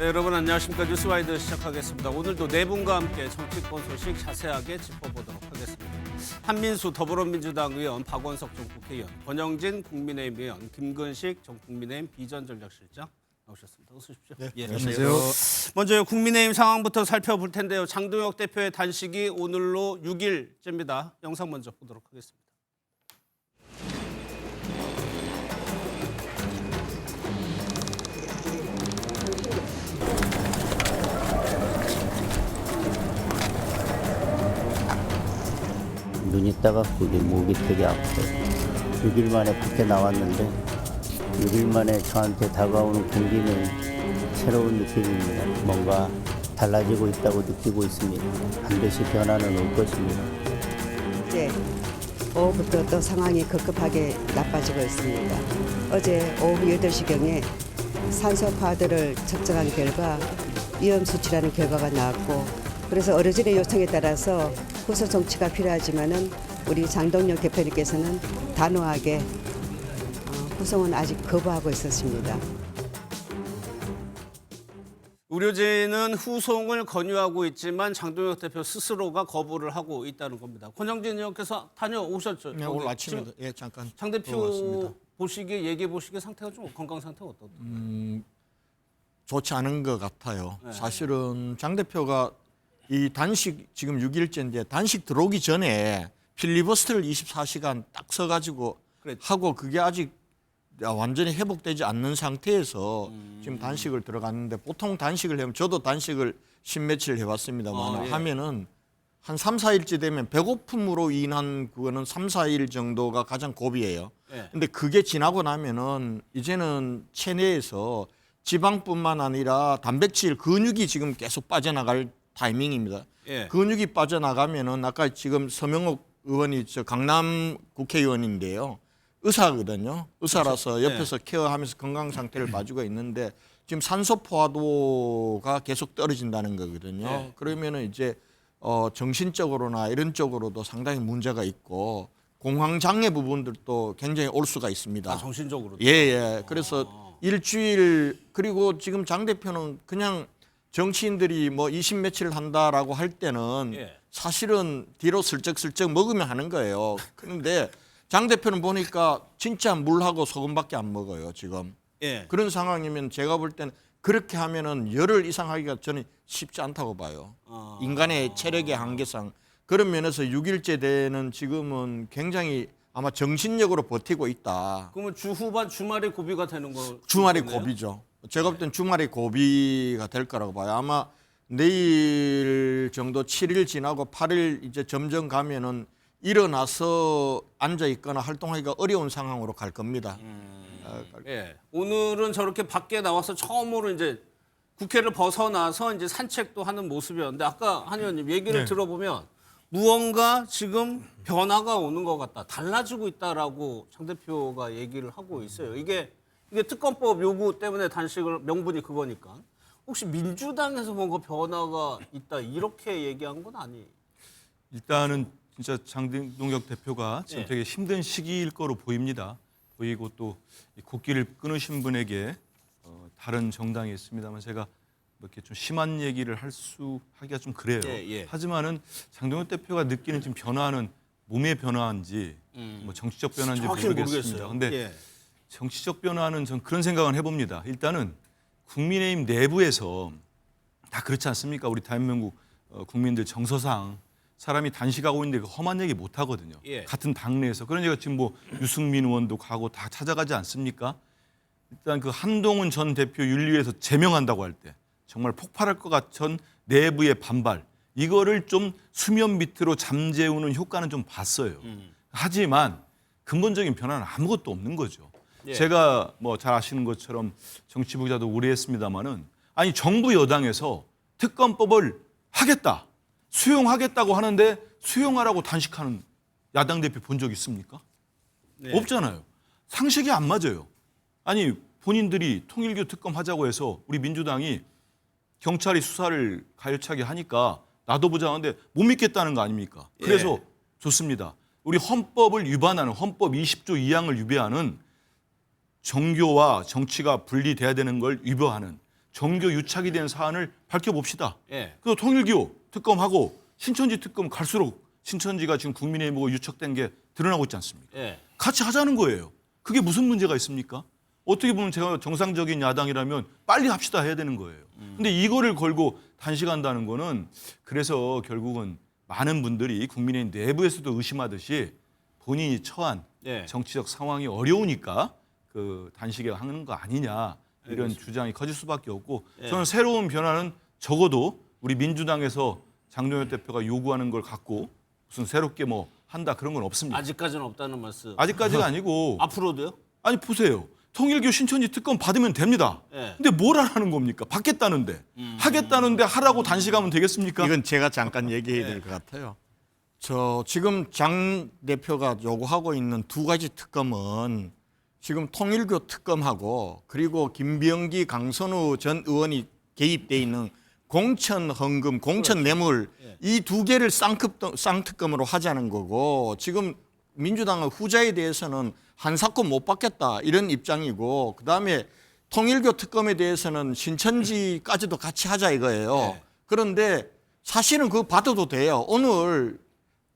네, 여러분 안녕하십니까. 뉴스와이드 시작하겠습니다. 오늘도 네 분과 함께 정치권 소식 자세하게 짚어보도록 하겠습니다. 한민수 더불어민주당 의원, 박원석 전 국회의원, 권영진 국민의힘 의원, 김근식 전 국민의힘 비전전략실장 나오셨습니다. 어서 오십시오. 네, 예, 안녕하세요. 먼저 국민의힘 상황부터 살펴볼 텐데요. 장동혁 대표의 단식이 오늘로 6일째입니다. 영상 먼저 보도록 하겠습니다. 눈이 따갑고 목이 되게 아파요. 6일 만에 밖에 나왔는데 6일 만에 저한테 다가오는 공기는 새로운 느낌입니다. 뭔가 달라지고 있다고 느끼고 있습니다. 반드시 변화는 올 것입니다. 이제 오후부터 또 상황이 급급하게 나빠지고 있습니다. 어제 오후 8시경에 산소 파도를 측정한 결과 위험 수치라는 결과가 나왔고, 그래서 어르신의 요청에 따라서 후속 정치가 필요하지만은 우리 장동혁 대표님께서는 단호하게 후송은 아직 거부하고 있었습니다. 의료진은 후송을 권유하고 있지만 장동혁 대표 스스로가 거부를 하고 있다는 겁니다. 권영진 의원께서 다녀오셨죠? 네, 오늘 아침에 잠깐 장 대표 들어왔습니다. 보시기에 얘기해 보시기에 상태가 좀 건강 상태가 어떤가요? 좋지 않은 것 같아요. 네. 사실은 장 대표가 이 단식 지금 6일째인데 단식 들어오기 전에 필리버스터를 24시간 딱 서가지고 그랬죠. 하고 그게 아직 완전히 회복되지 않는 상태에서 지금 단식을 들어갔는데, 보통 단식을 하면 저도 단식을 10며칠 해봤습니다만 예. 하면은 한 3, 4일째 되면 배고픔으로 인한 그거는 3, 4일 정도가 가장 고비예요. 예. 근데 그게 지나고 나면은 이제는 체내에서 지방뿐만 아니라 단백질, 근육이 지금 계속 빠져나갈 타이밍입니다. 예. 근육이 빠져나가면은 아까 지금 서명옥 의원이 저 강남 국회의원인데요. 의사거든요. 의사라서 그렇죠. 옆에서 케어하면서 건강 상태를 봐주고 있는데 지금 산소 포화도가 계속 떨어진다는 거거든요. 예. 그러면은 이제 정신적으로나 이런 쪽으로도 상당히 문제가 있고 공황 장애 부분들도 굉장히 올 수가 있습니다. 정신적으로. 예. 그래서 일주일, 그리고 지금 장 대표는 그냥 정치인들이 뭐 20 며칠 한다라고 할 때는 예. 사실은 뒤로 슬쩍슬쩍 먹으면 하는 거예요. 그런데 장 대표는 보니까 진짜 물하고 소금밖에 안 먹어요, 지금. 예. 그런 상황이면 제가 볼 때는 그렇게 하면은 열흘 이상 하기가 저는 쉽지 않다고 봐요. 인간의 체력의 한계상. 그런 면에서 6일째 되는 지금은 굉장히 아마 정신력으로 버티고 있다. 그러면 주 후반 주말에 고비가 되는 거. 주말이 거네요? 고비죠. 제가 볼 땐 주말이 고비가 될 거라고 봐요. 아마 내일 정도 7일 지나고 8일 이제 점점 가면은 일어나서 앉아 있거나 활동하기가 어려운 상황으로 갈 겁니다. 예. 오늘은 저렇게 밖에 나와서 처음으로 이제 국회를 벗어나서 이제 산책도 하는 모습이었는데, 아까 한 의원님 얘기를 들어보면 무언가 지금 변화가 오는 것 같다, 달라지고 있다라고 장 대표가 얘기를 하고 있어요. 이게 특검법 요구 때문에 단식을, 명분이 그거니까. 혹시 민주당에서 뭔가 변화가 있다 이렇게 얘기한 건 아니? 일단은 진짜 장동혁 대표가 지금 예. 되게 힘든 시기일 거로 보입니다. 보이고 또 이 곡기를 끊으신 분에게 다른 정당이 있습니다만 제가 이렇게 좀 심한 얘기를 하기가 좀 그래요. 예. 하지만은 장동혁 대표가 느끼는 지금 변화는 몸의 변화인지 뭐 정치적 변화인지 정확히 모르겠습니다. 모르겠어요. 근데 예. 정치적 변화는 전 그런 생각을 해봅니다. 일단은 국민의힘 내부에서 다 그렇지 않습니까? 우리 대한민국 국민들 정서상 사람이 단식하고 있는데 그 험한 얘기 못 하거든요. 예. 같은 당내에서. 그러니까 지금 뭐 유승민 의원도 가고 다 찾아가지 않습니까? 일단 그 한동훈 전 대표 윤리위에서 제명한다고 할 때 정말 폭발할 것 같은 내부의 반발, 이거를 좀 수면 밑으로 잠재우는 효과는 좀 봤어요. 하지만 근본적인 변화는 아무것도 없는 거죠. 예. 제가 뭐 잘 아시는 것처럼 정치부 기자도 오래 했습니다마는, 아니 정부 여당에서 특검법을 하겠다, 수용하겠다고 하는데 수용하라고 단식하는 야당 대표 본 적 있습니까? 네. 없잖아요. 상식이 안 맞아요. 아니 본인들이 통일교 특검 하자고 해서 우리 민주당이 경찰이 수사를 가열차게 하니까 놔둬보자 하는데 못 믿겠다는 거 아닙니까? 그래서 예. 좋습니다. 우리 헌법을 위반하는, 헌법 20조 2항을 위배하는, 정교와 정치가 분리돼야 되는 걸 위배하는 정교 유착이 된 사안을 밝혀봅시다. 예. 그래서 통일교 특검하고 신천지 특검 갈수록 신천지가 지금 국민의힘으로 유착된 게 드러나고 있지 않습니까? 예. 같이 하자는 거예요. 그게 무슨 문제가 있습니까? 어떻게 보면 제가 정상적인 야당이라면 빨리 합시다 해야 되는 거예요. 근데 이거를 걸고 단식한다는 거는 그래서 결국은 많은 분들이 국민의힘 내부에서도 의심하듯이 본인이 처한 예. 정치적 상황이 어려우니까 그 단식에 하는 거 아니냐 이런 주장이 커질 수밖에 없고 저는 새로운 변화는 적어도 우리 민주당에서 장동혁 대표가 요구하는 걸 갖고 무슨 새롭게 뭐 한다 그런 건 없습니다. 아직까지는 없다는 말씀. 아직까지가 아니고 앞으로도요? 아니 보세요. 통일교 신천지 특검 받으면 됩니다. 예. 근데 뭘 하라는 겁니까? 받겠다는데. 하겠다는데 하라고 단식하면 되겠습니까? 이건 제가 잠깐 얘기해야 될 것 같아요. 저 지금 장 대표가 요구하고 있는 두 가지 특검은 지금 통일교 특검하고 그리고 김병기 강선우 전 의원이 개입돼 있는 공천 헌금, 공천 뇌물 이 두 개를 쌍특검으로 하자는 거고 지금 민주당은 후자에 대해서는 한 사건 못 받겠다 이런 입장이고 그다음에 통일교 특검에 대해서는 신천지까지도 같이 하자 이거예요. 네. 그런데 사실은 그거 받아도 돼요. 오늘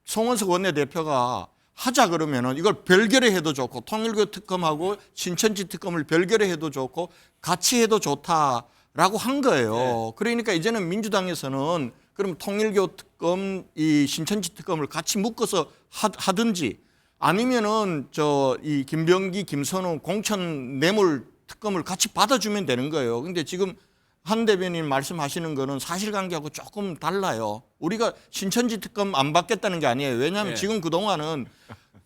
송원석 원내대표가 하자 그러면은 이걸 별개로 해도 좋고 통일교 특검하고 신천지 특검을 별개로 해도 좋고 같이 해도 좋다라고 한 거예요. 그러니까 이제는 민주당에서는 그럼 통일교 특검, 이 신천지 특검을 같이 묶어서 하든지 아니면은 저 이 김병기, 김선우 공천 뇌물 특검을 같이 받아주면 되는 거예요. 근데 지금 한 대변인 말씀하시는 거는 사실관계하고 조금 달라요. 우리가 신천지 특검 안 받겠다는 게 아니에요. 왜냐하면 지금 그동안은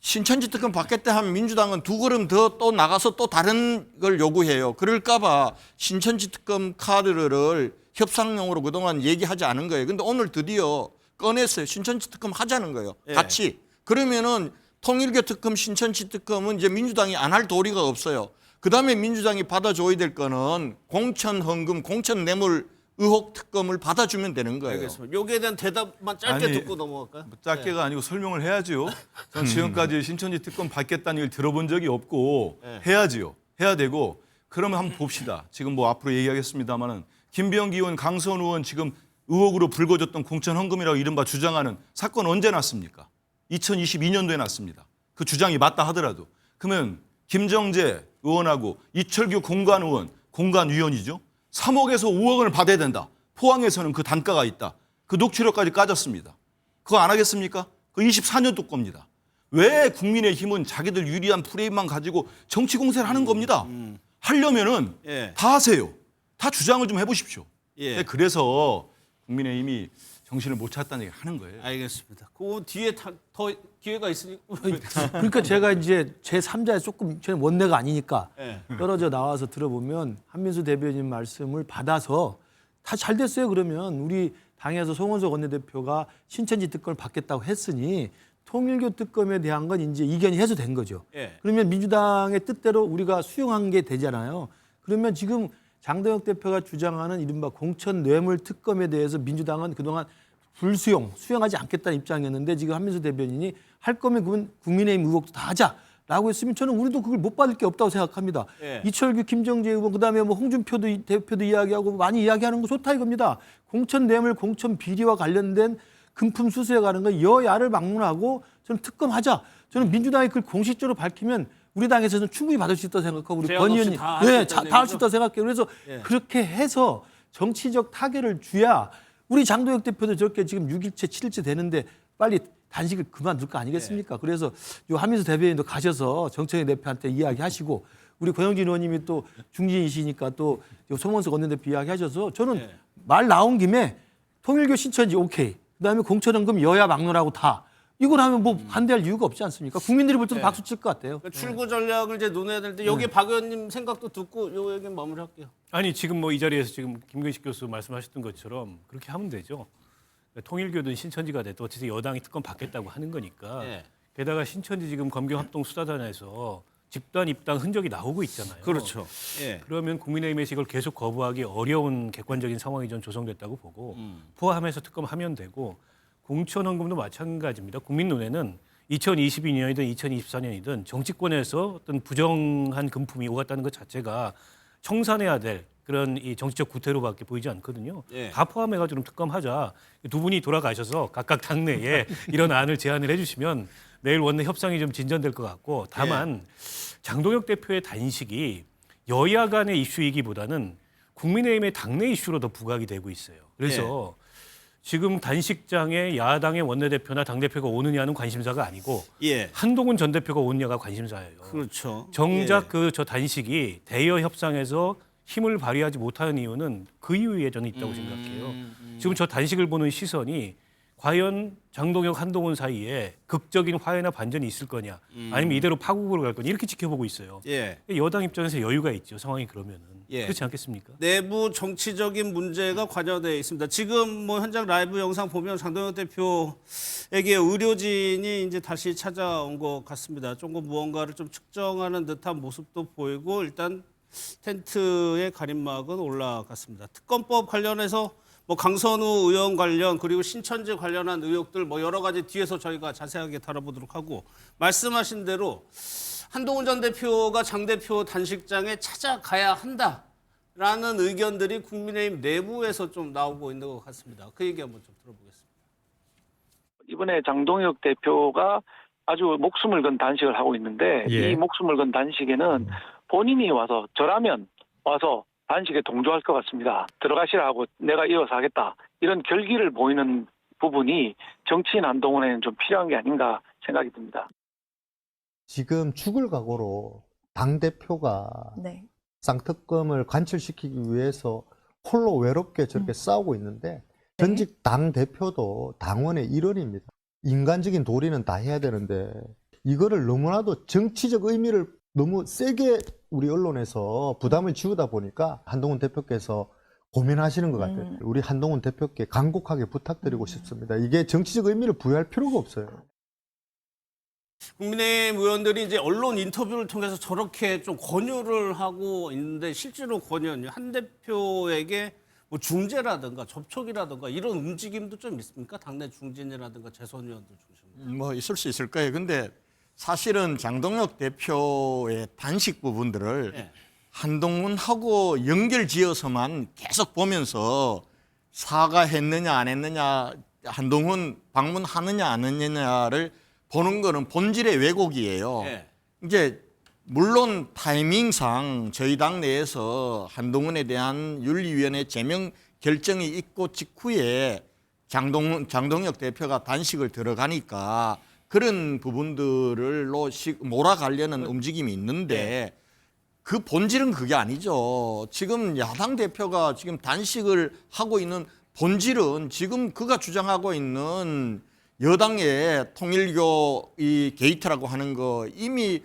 신천지 특검 받겠다 하면 민주당은 두 걸음 더 또 나가서 또 다른 걸 요구해요. 그럴까 봐 신천지 특검 카드를 협상용으로 그동안 얘기하지 않은 거예요. 근데 오늘 드디어 꺼냈어요. 신천지 특검 하자는 거예요. 같이. 그러면은 통일교 특검, 신천지 특검은 이제 민주당이 안 할 도리가 없어요. 그다음에 민주당이 받아줘야 될 거는 공천 헌금, 공천 뇌물 의혹 특검을 받아주면 되는 거예요. 알겠습니다. 여기에 대한 대답만 짧게 아니, 듣고 넘어갈까요? 짧게가 아니고 설명을 해야지요. 전 지금까지 신천지 특검 받겠다는 얘기를 들어본 적이 없고 해야지요. 해야 되고 그러면 한번 봅시다. 지금 뭐 앞으로 얘기하겠습니다마는 김병기 의원, 강선우 의원 지금 의혹으로 불거졌던 공천 헌금이라고 이른바 주장하는 사건 언제 났습니까? 2022년도에 났습니다. 그 주장이 맞다 하더라도. 그러면 김정재 의원하고 이철규 공관 의원, 공관위원이죠. 3억에서 5억을 받아야 된다. 포항에서는 그 단가가 있다. 그 녹취록까지 까졌습니다. 그거 안 하겠습니까? 그 24년도 겁니다. 왜 국민의힘은 자기들 유리한 프레임만 가지고 정치 공세를 하는 겁니다. 하려면은 다 하세요. 다 주장을 좀 해보십시오. 그래서 국민의힘이 정신을 못 찾았다는 얘기 하는 거예요. 알겠습니다. 그 뒤에 더 기회가 있으니까. 그러니까 제가 이제 제 3자에 조금 저는 원내가 아니니까 예. 떨어져 나와서 들어보면 한민수 대변인 말씀을 받아서 다 잘 됐어요. 그러면 우리 당에서 송원석 원내대표가 신천지 특검을 받겠다고 했으니 통일교 특검에 대한 건 이제 이견이 해소된 거죠. 예. 그러면 민주당의 뜻대로 우리가 수용한 게 되잖아요. 그러면 지금 장동혁 대표가 주장하는 이른바 공천 뇌물 특검에 대해서 민주당은 그동안 수용하지 않겠다는 입장이었는데 지금 한민수 대변인이 할 거면 그건 국민의힘 의혹도 다 하자라고 했으면 저는 우리도 그걸 못 받을 게 없다고 생각합니다. 예. 이철규, 김정재 의원 그다음에 뭐 홍준표 대표도 이야기하고 많이 이야기하는 거 좋다 이겁니다. 공천 뇌물, 공천 비리와 관련된 금품 수수해 가는 거 여야를 막론하고 저는 특검하자. 저는 민주당이 그걸 공식적으로 밝히면 우리 당에서는 충분히 받을 수 있다고 생각하고 우리 제한 권 없이 의원님 다 할수 네, 있다는 다 할 수 얘기죠? 있다고 생각해요. 그래서 그렇게 해서 정치적 타결을 줘야 우리 장동혁 대표도 저렇게 지금 6일째, 7일째 되는데 빨리 단식을 그만둘 거 아니겠습니까? 그래서 요 한민수 대변인도 가셔서 정청래 대표한테 이야기하시고 우리 권영진 의원님이 또 중진이시니까 또 송원석 원내대표 이야기하셔서 저는 말 나온 김에 통일교 신천지 오케이. 그다음에 공천헌금 여야 막론하고 다. 이걸 하면 뭐 반대할 이유가 없지 않습니까? 국민들이 볼 때도 박수 칠 것 같아요. 그러니까 출구 전략을 이제 논해야 되는데 여기 박 의원님 생각도 듣고 요 얘기 마무리할게요. 아니 지금 뭐 이 자리에서 지금 김근식 교수 말씀하셨던 것처럼 그렇게 하면 되죠. 그러니까 통일교든 신천지가 돼도 어쨌든 여당이 특검 받겠다고 하는 거니까. 예. 게다가 신천지 지금 검경합동 수사단에서 집단 입당 흔적이 나오고 있잖아요. 그렇죠. 예. 그러면 국민의힘에서 이걸 계속 거부하기 어려운 객관적인 상황이 좀 조성됐다고 보고 포함해서 특검하면 되고 공천헌금도 마찬가지입니다. 국민 눈에는 2022년이든 2024년이든 정치권에서 어떤 부정한 금품이 오갔다는 것 자체가 청산해야 될 그런 이 정치적 구태로밖에 보이지 않거든요. 예. 다 포함해가지고 좀 특검하자. 두 분이 돌아가셔서 각각 당내에 이런 안을 제안을 해주시면 내일 원내 협상이 좀 진전될 것 같고 다만 장동혁 대표의 단식이 여야 간의 이슈이기보다는 국민의힘의 당내 이슈로 더 부각이 되고 있어요. 그래서 지금 단식장에 야당의 원내대표나 당대표가 오느냐는 관심사가 아니고 예. 한동훈 전 대표가 오느냐가 관심사예요. 그렇죠. 정작 예. 그 저 단식이 대여 협상에서 힘을 발휘하지 못하는 이유는 그 이유에 저는 있다고 생각해요. 지금 저 단식을 보는 시선이 과연 장동혁, 한동훈 사이에 극적인 화해나 반전이 있을 거냐 아니면 이대로 파국으로 갈 거냐 이렇게 지켜보고 있어요. 예. 여당 입장에서 여유가 있죠. 상황이 그러면은. 예. 그렇지 않겠습니까? 내부 정치적인 문제가 관여되어 있습니다. 지금 뭐 현장 라이브 영상 보면 장동혁 대표에게 의료진이 이제 다시 찾아온 것 같습니다. 조금 무언가를 좀 측정하는 듯한 모습도 보이고 일단 텐트의 가림막은 올라갔습니다. 특검법 관련해서 뭐 강선우 의원 관련 그리고 신천지 관련한 의혹들 뭐 여러 가지 뒤에서 저희가 자세하게 다뤄보도록 하고 말씀하신 대로 한동훈 전 대표가 장 대표 단식장에 찾아가야 한다라는 의견들이 국민의힘 내부에서 좀 나오고 있는 것 같습니다. 그 얘기 한번 좀 들어보겠습니다. 이번에 장동혁 대표가 아주 목숨을 건 단식을 하고 있는데 이 목숨을 건 단식에는 본인이 와서 저라면 와서 단식에 동조할 것 같습니다. 들어가시라 하고 내가 이어서 하겠다. 이런 결기를 보이는 부분이 정치인 한동훈에는 좀 필요한 게 아닌가 생각이 듭니다. 지금 죽을 각오로 당대표가 네. 쌍특검을 관철시키기 위해서 홀로 외롭게 저렇게 싸우고 있는데 전직 당대표도 당원의 일원입니다. 인간적인 도리는 다 해야 되는데 이거를 너무나도 정치적 의미를 너무 세게 우리 언론에서 부담을 지우다 보니까 한동훈 대표께서 고민하시는 것 같아요. 우리 한동훈 대표께 간곡하게 부탁드리고 싶습니다. 이게 정치적 의미를 부여할 필요가 없어요. 국민의힘 의원들이 이제 언론 인터뷰를 통해서 저렇게 좀 권유를 하고 있는데 실제로 권유는요. 한 대표에게 뭐 중재라든가 접촉이라든가 이런 움직임도 좀 있습니까? 당내 중진이라든가 재선 의원들 중심으로. 뭐 있을 수 있을 거예요. 근데 사실은 장동혁 대표의 단식 부분들을 예. 한동훈하고 연결지어서만 계속 보면서 사과했느냐 안 했느냐 한동훈 방문하느냐 안 했느냐를 보는 거는 본질의 왜곡이에요. 예. 이제 물론 타이밍상 저희 당 내에서 한동훈에 대한 윤리위원회 제명 결정이 있고 직후에 장동혁 대표가 단식을 들어가니까 그런 부분들로 몰아가려는 움직임이 있는데 그 본질은 그게 아니죠. 지금 야당 대표가 지금 단식을 하고 있는 본질은 지금 그가 주장하고 있는 여당의 통일교 이 게이트라고 하는 거 이미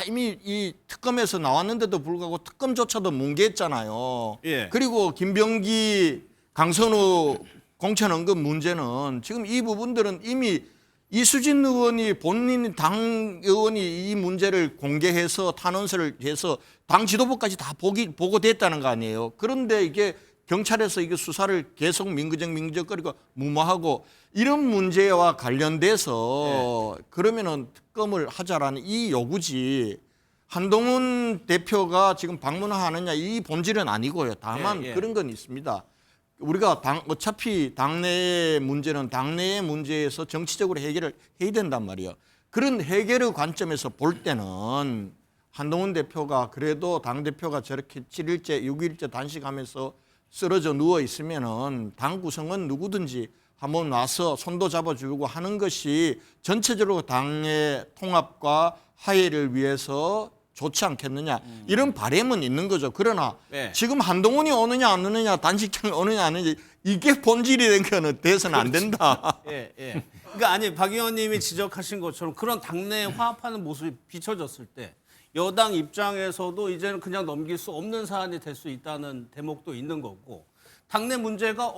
이 특검에서 나왔는데도 불구하고 특검조차도 뭉개했잖아요. 예. 그리고 김병기, 강선우 공천 언급 문제는 지금 이 부분들은 이미 이수진 의원이 본인 당 의원이 이 문제를 공개해서 탄원서를 해서 당 지도부까지 다 보고됐다는 거 아니에요. 그런데 이게 경찰에서 이게 수사를 계속 민그적거리고 무마하고 이런 문제와 관련돼서 그러면은 특검을 하자라는 이 요구지 한동훈 대표가 지금 방문하느냐 이 본질은 아니고요. 다만 그런 건 있습니다. 우리가 어차피 당내의 문제는 당내의 문제에서 정치적으로 해결을 해야 된단 말이에요. 그런 해결의 관점에서 볼 때는 한동훈 대표가 그래도 당대표가 저렇게 7일째, 6일째 단식하면서 쓰러져 누워 있으면은 당 구성은 누구든지 한번 와서 손도 잡아주고 하는 것이 전체적으로 당의 통합과 화해를 위해서 좋지 않겠느냐 이런 바람은 있는 거죠. 그러나 지금 한동훈이 오느냐 안 오느냐 단식장에 오느냐 안 오느냐 이게 본질이 된 거는 돼서는 안 된다. 예. 그러니까 아니 박 의원님이 지적하신 것처럼 그런 당내에 화합하는 모습이 비춰졌을 때 여당 입장에서도 이제는 그냥 넘길 수 없는 사안이 될 수 있다는 대목도 있는 거고 당내 문제가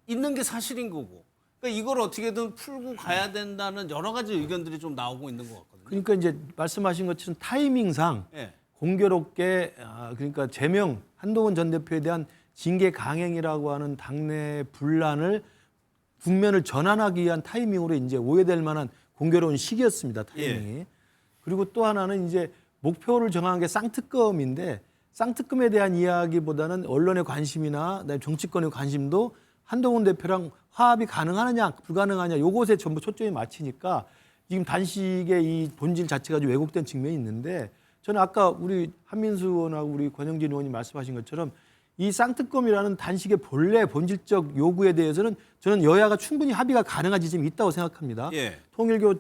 있는 게 사실인 거고 그러니까 이걸 어떻게든 풀고 가야 된다는 여러 가지 의견들이 좀 나오고 있는 것 같거든요. 그러니까 이제 말씀하신 것처럼 타이밍상 공교롭게 그러니까 제명 한동훈 전 대표에 대한 징계 강행이라고 하는 당내 분란을 국면을 전환하기 위한 타이밍으로 이제 오해될 만한 공교로운 시기였습니다. 타이밍이. 그리고 또 하나는 이제 목표를 정한 게 쌍특검인데 쌍특검에 대한 이야기보다는 언론의 관심이나 그다음에 정치권의 관심도 한동훈 대표랑 화합이 가능하느냐 불가능하냐 요것에 전부 초점이 맞추니까 지금 단식의 이 본질 자체가 좀 왜곡된 측면이 있는데 저는 아까 우리 한민수 의원하고 우리 권영진 의원이 말씀하신 것처럼 이 쌍특검이라는 단식의 본래 본질적 요구에 대해서는 저는 여야가 충분히 합의가 가능한 지점이 있다고 생각합니다. 예. 통일교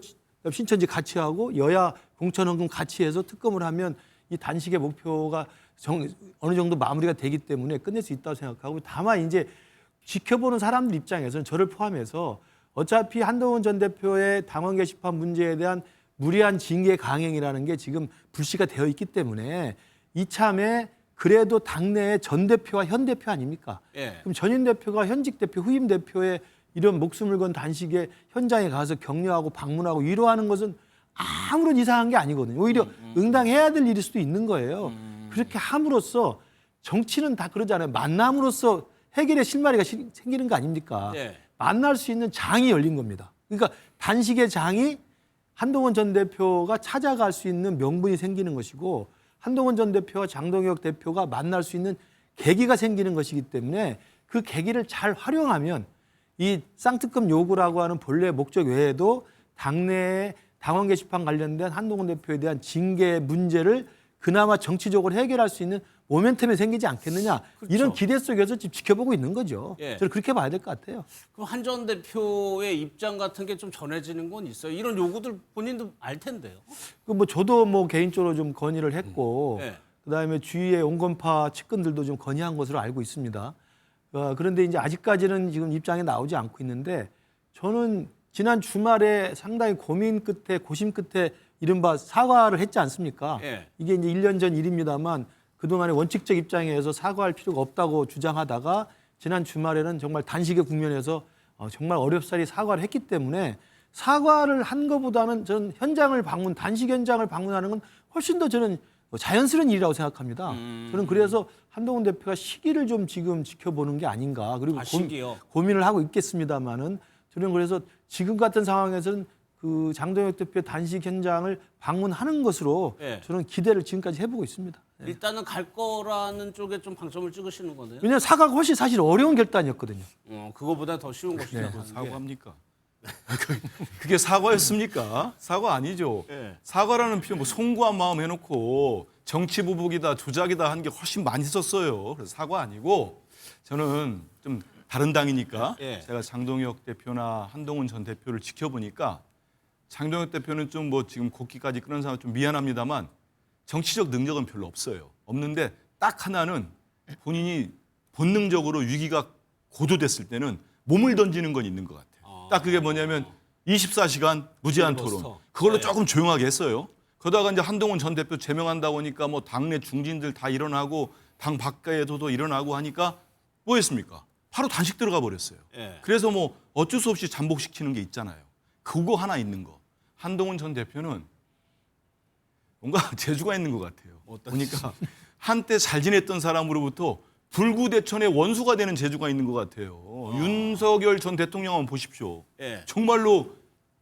신천지 같이 하고 여야 공천헌금 같이 해서 특검을 하면 이 단식의 목표가 어느 정도 마무리가 되기 때문에 끝낼 수 있다고 생각하고 다만 이제 지켜보는 사람들 입장에서는 저를 포함해서 어차피 한동훈 전 대표의 당원 게시판 문제에 대한 무리한 징계 강행이라는 게 지금 불씨가 되어 있기 때문에 이참에 그래도 당내의 전 대표와 현 대표 아닙니까? 예. 그럼 전임 대표가 현직 대표, 후임 대표의 이런 목숨을 건 단식에 현장에 가서 격려하고 방문하고 위로하는 것은 아무런 이상한 게 아니거든요. 오히려 응당해야 될 일일 수도 있는 거예요. 그렇게 함으로써 정치는 다 그러잖아요. 만남으로써 해결의 실마리가 생기는 거 아닙니까? 예. 만날 수 있는 장이 열린 겁니다. 그러니까 단식의 장이 한동훈 전 대표가 찾아갈 수 있는 명분이 생기는 것이고 한동훈 전 대표와 장동혁 대표가 만날 수 있는 계기가 생기는 것이기 때문에 그 계기를 잘 활용하면 이 쌍특검 요구라고 하는 본래 목적 외에도 당내에 당원 게시판 관련된 한동훈 대표에 대한 징계 문제를 그나마 정치적으로 해결할 수 있는 모멘텀이 생기지 않겠느냐. 그렇죠. 이런 기대 속에서 지금 지켜보고 있는 거죠. 예. 저는 그렇게 봐야 될 것 같아요. 그럼 한 전 대표의 입장 같은 게 좀 전해지는 건 있어요. 이런 요구들 본인도 알 텐데요. 그 뭐 저도 뭐 개인적으로 좀 건의를 했고 네. 그다음에 주위의 온건파 측근들도 좀 건의한 것으로 알고 있습니다. 그런데 이제 아직까지는 지금 입장이 나오지 않고 있는데 저는 지난 주말에 상당히 고민 끝에 고심 끝에 이른바 사과를 했지 않습니까? 예. 이게 이제 1년 전 일입니다만 그동안의 원칙적 입장에서 사과할 필요가 없다고 주장하다가 지난 주말에는 정말 단식의 국면에서 정말 어렵사리 사과를 했기 때문에 사과를 한 것보다는 저는 현장을 방문, 단식 현장을 방문하는 건 훨씬 더 저는 자연스러운 일이라고 생각합니다. 저는 그래서 한동훈 대표가 시기를 좀 지금 지켜보는 게 아닌가. 그리고 시기요? 고민을 하고 있겠습니다만은 저는 그래서 지금 같은 상황에서는 그 장동혁 대표 단식 현장을 방문하는 것으로 예. 저는 기대를 지금까지 해보고 있습니다. 예. 일단은 갈 거라는 쪽에 좀 방점을 찍으시는 거네요. 왜냐하면 사과가 훨씬 사실 어려운 결단이었거든요. 그거보다 더 쉬운 것이다. 그 사과합니까? 그게 사과였습니까? 사과 아니죠. 예. 사과라는 표현 뭐 송구한 마음 해놓고 정치 보복이다 조작이다 한 게 훨씬 많이 썼어요. 그래서 사과 아니고 저는 좀 다른 당이니까 예. 제가 장동혁 대표나 한동훈 전 대표를 지켜보니까 장동혁 대표는 좀 뭐 지금 곡기까지 끊은 사람 좀 미안합니다만 정치적 능력은 별로 없어요. 없는데 딱 하나는 본인이 본능적으로 위기가 고조됐을 때는 몸을 던지는 건 있는 것 같아요. 딱 그게 뭐냐면 24시간 무제한 토론. 그걸로 네. 조금 조용하게 했어요. 그러다가 이제 한동훈 전 대표 제명한다고 하니까 뭐 당내 중진들 다 일어나고 당 밖에서도 일어나고 하니까 뭐 했습니까? 바로 단식 들어가 버렸어요. 예. 그래서 뭐 어쩔 수 없이 잠복시키는 게 있잖아요. 그거 하나 있는 거. 한동훈 전 대표는 뭔가 재주가 있는 것 같아요. 보니까 한때 잘 지냈던 사람으로부터 불구대천의 원수가 되는 재주가 있는 것 같아요. 윤석열 전 대통령 한번 보십시오. 예. 정말로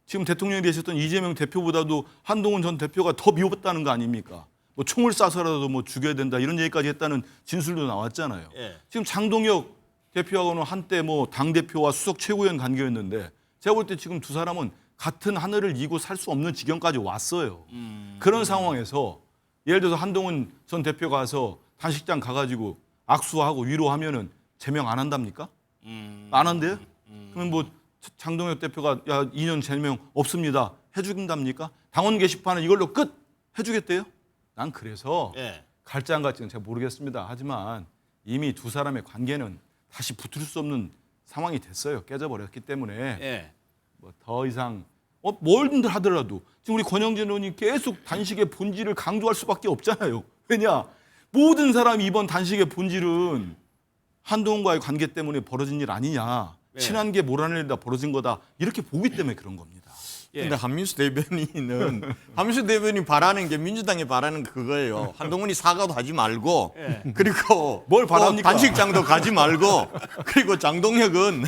지금 대통령이 되셨던 이재명 대표보다도 한동훈 전 대표가 더 미웠다는 거 아닙니까? 뭐 총을 쏴서라도 뭐 죽여야 된다 이런 얘기까지 했다는 진술도 나왔잖아요. 예. 지금 장동혁 대표하고는 한때 뭐 당대표와 수석 최고위원 관계였는데 제가 볼 때 지금 두 사람은 같은 하늘을 이고 살 수 없는 지경까지 왔어요. 그런 상황에서 예를 들어서 한동훈 전 대표가 가서 단식장 가가지고 악수하고 위로하면은 제명 안 한답니까? 안 한대요? 그러면 뭐 장동혁 대표가 야 2년 제명 없습니다. 해주긴답니까? 당원 게시판은 이걸로 끝 해주겠대요? 난 그래서 예. 갈지 안 갈지는 제가 모르겠습니다. 하지만 이미 두 사람의 관계는 다시 붙을 수 없는 상황이 됐어요. 깨져버렸기 때문에 예. 뭐 더 이상 뭐든 하더라도 지금 우리 권영진 의원이 계속 단식의 본질을 강조할 수밖에 없잖아요. 왜냐? 모든 사람이 이번 단식의 본질은 한동훈과의 관계 때문에 벌어진 일 아니냐. 네. 친한 게 몰아내다 벌어진 거다. 이렇게 보기 때문에 그런 겁니다. 예. 근데 한민수 대변인은 한민수 대변인이 바라는 게 민주당이 바라는 그거예요. 한동훈이 사과도 하지 말고 그리고 뭘 바랍니까? 단식장도 가지 말고 그리고 장동혁은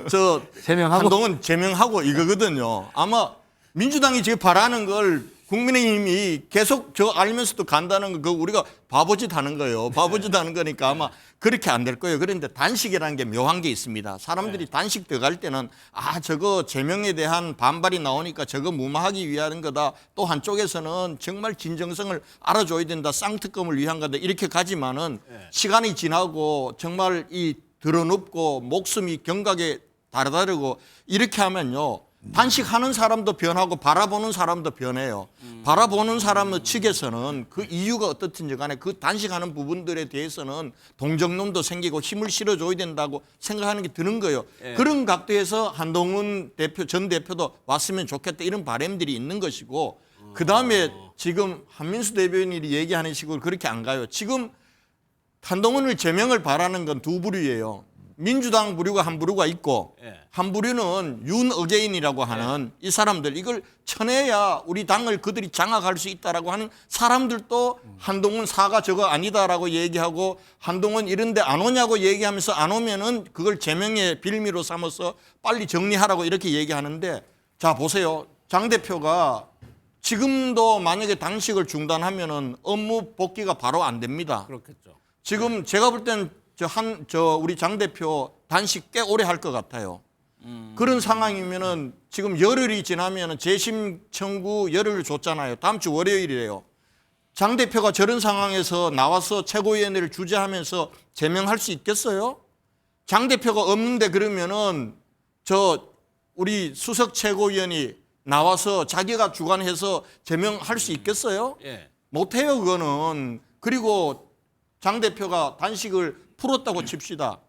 저 제명하고. 한동훈 제명하고 이거거든요. 아마 민주당이 지금 바라는 걸 국민의힘이 계속 저 알면서도 간다는 거 그거 우리가 바보짓 하는 거예요. 바보짓 하는 거니까 아마 그렇게 안 될 거예요. 그런데 단식이라는 게 묘한 게 있습니다. 사람들이 단식 들어갈 때는 아 저거 제명에 대한 반발이 나오니까 저거 무마하기 위한 거다. 또 한쪽에서는 정말 진정성을 알아줘야 된다. 쌍특검을 위한 거다. 이렇게 가지만은 시간이 지나고 정말 이 드러눕고 목숨이 경각에 다르다르고 이렇게 하면요. 단식하는 사람도 변하고 바라보는 사람도 변해요. 바라보는 사람 측에서는 그 이유가 어떻든지 간에 그 단식하는 부분들에 대해서는 동정론도 생기고 힘을 실어줘야 된다고 생각하는 게 드는 거예요. 그런 각도에서 한동훈 전 대표도 왔으면 좋겠다 이런 바람들이 있는 것이고 그다음에 지금 한민수 대변인이 얘기하는 식으로 그렇게 안 가요. 지금 한동훈을 제명을 바라는 건 두 부류예요. 민주당 부류가 한 부류가 있고 한 부류는 윤어게인이라고 하는 이 사람들 이걸 쳐내야 우리 당을 그들이 장악할 수 있다라고 하는 사람들도 한동훈 사가 저거 아니다라고 얘기하고 한동훈 이런 데 안 오냐고 얘기하면서 안 오면은 그걸 제명의 빌미로 삼아서 빨리 정리하라고 이렇게 얘기하는데 자 보세요. 장 대표가 지금도 만약에 단식을 중단하면은 업무 복귀가 바로 안 됩니다. 그렇겠죠. 지금 제가 볼 때는 우리 장 대표 단식 꽤 오래 할 것 같아요. 그런 상황이면은 지금 열흘이 지나면은 재심 청구 열흘을 줬잖아요. 다음 주 월요일이래요. 장 대표가 저런 상황에서 나와서 최고위원회를 주재하면서 제명할 수 있겠어요? 장 대표가 없는데 그러면은 우리 수석 최고위원이 나와서 자기가 주관해서 제명할 수 있겠어요? 못해요, 그거는. 그리고 장 대표가 단식을 풀었다고 칩시다.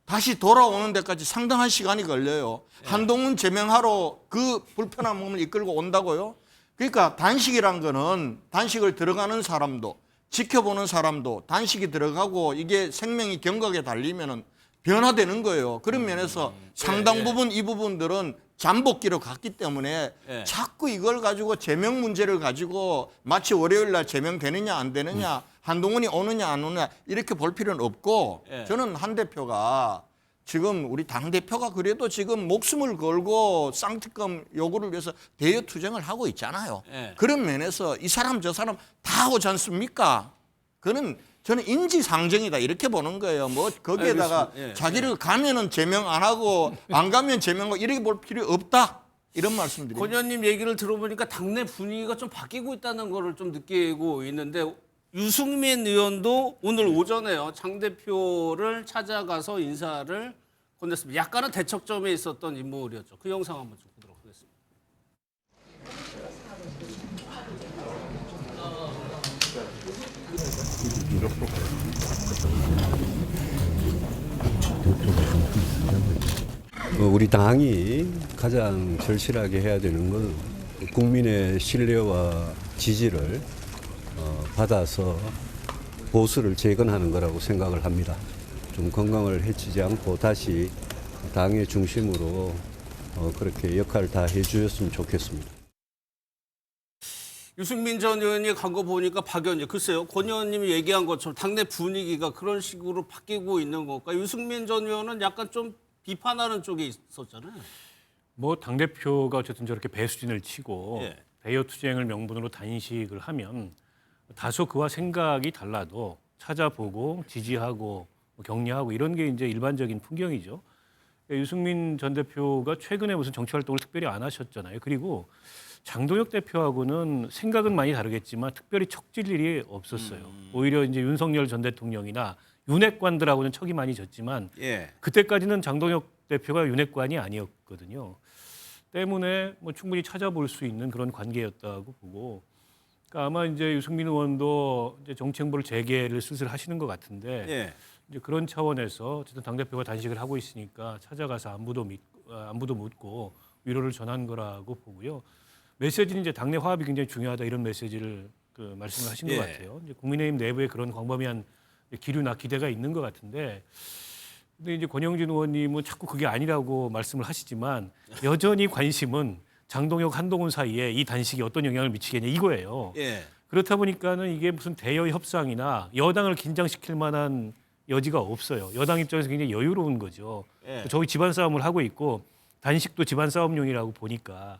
다시 돌아오는 데까지 상당한 시간이 걸려요. 한동훈 제명하러 그 불편한 몸을 이끌고 온다고요? 그러니까 단식이란 거는 단식을 들어가는 사람도 지켜보는 사람도 단식이 들어가고 이게 생명이 경각에 달리면은 변화되는 거예요. 그런 면에서 상당 부분 이 부분들은 잠복기로 갔기 때문에 자꾸 이걸 가지고 제명 문제를 가지고 마치 월요일 날 제명되느냐 안 되느냐 한동훈이 오느냐 안 오느냐 이렇게 볼 필요는 없고 저는 한 대표가 지금 우리 당대표가 그래도 지금 목숨을 걸고 쌍특검 요구를 위해서 대여 투쟁을 하고 있잖아요. 그런 면에서 이 사람 저 사람 다 오지 않습니까? 그는 저는 인지상정이다 이렇게 보는 거예요. 뭐 거기에다가 자기를 가면은 제명 안 하고 안 가면 제명하고 이렇게 볼 필요 없다. 이런 말씀드립니다. 권 의원님 얘기를 들어보니까 당내 분위기가 좀 바뀌고 있다는 거를 좀 느끼고 있는데 유승민 의원도 오늘 오전에요. 장 대표를 찾아가서 인사를 건넸습니다. 약간은 대척점에 있었던 인물이었죠. 그 영상 한번 좀 보도록 하겠습니다. 우리 당이 가장 절실하게 해야 되는 건 국민의 신뢰와 지지를 받아서 보수를 재건하는 거라고 생각을 합니다. 좀 건강을 해치지 않고 다시 당의 중심으로 그렇게 역할을 다 해주셨으면 좋겠습니다. 유승민 전 의원이 간 거 보니까 박 의원님, 글쎄요. 권 의원님이 얘기한 것처럼 당내 분위기가 그런 식으로 바뀌고 있는 걸까? 유승민 전 의원은 약간 좀 비판하는 쪽에 있었잖아요. 뭐 당대표가 어쨌든 저렇게 배수진을 치고 예. 대여 투쟁을 명분으로 단식을 하면 다소 그와 생각이 달라도 찾아보고 지지하고 격려하고 이런 게 이제 일반적인 풍경이죠. 유승민 전 대표가 최근에 무슨 정치 활동을 특별히 안 하셨잖아요. 그리고 장동혁 대표하고는 생각은 많이 다르겠지만 특별히 척질 일이 없었어요. 오히려 이제 윤석열 전 대통령이나 윤핵관들하고는 척이 많이 졌지만 그때까지는 장동혁 대표가 윤핵관이 아니었거든요. 때문에 뭐 충분히 찾아볼 수 있는 그런 관계였다고 보고, 그러니까 아마 이제 유승민 의원도 이제 정치 행보를 재개를 슬슬 하시는 것 같은데 이제 그런 차원에서 어쨌든 당 대표가 단식을 하고 있으니까 찾아가서 안부도 묻고 위로를 전한 거라고 보고요. 메시지는 이제 당내 화합이 굉장히 중요하다 이런 메시지를 말씀을 하신 것 같아요. 이제 국민의힘 내부에 그런 광범위한 기류나 기대가 있는 것 같은데, 근데 이제 권영진 의원님은 자꾸 그게 아니라고 말씀을 하시지만 여전히 관심은 장동혁, 한동훈 사이에 이 단식이 어떤 영향을 미치겠냐 이거예요. 그렇다 보니까는 이게 무슨 대여 협상이나 여당을 긴장시킬 만한 여지가 없어요. 여당 입장에서 굉장히 여유로운 거죠. 저희 집안 싸움을 하고 있고 단식도 집안 싸움용이라고 보니까,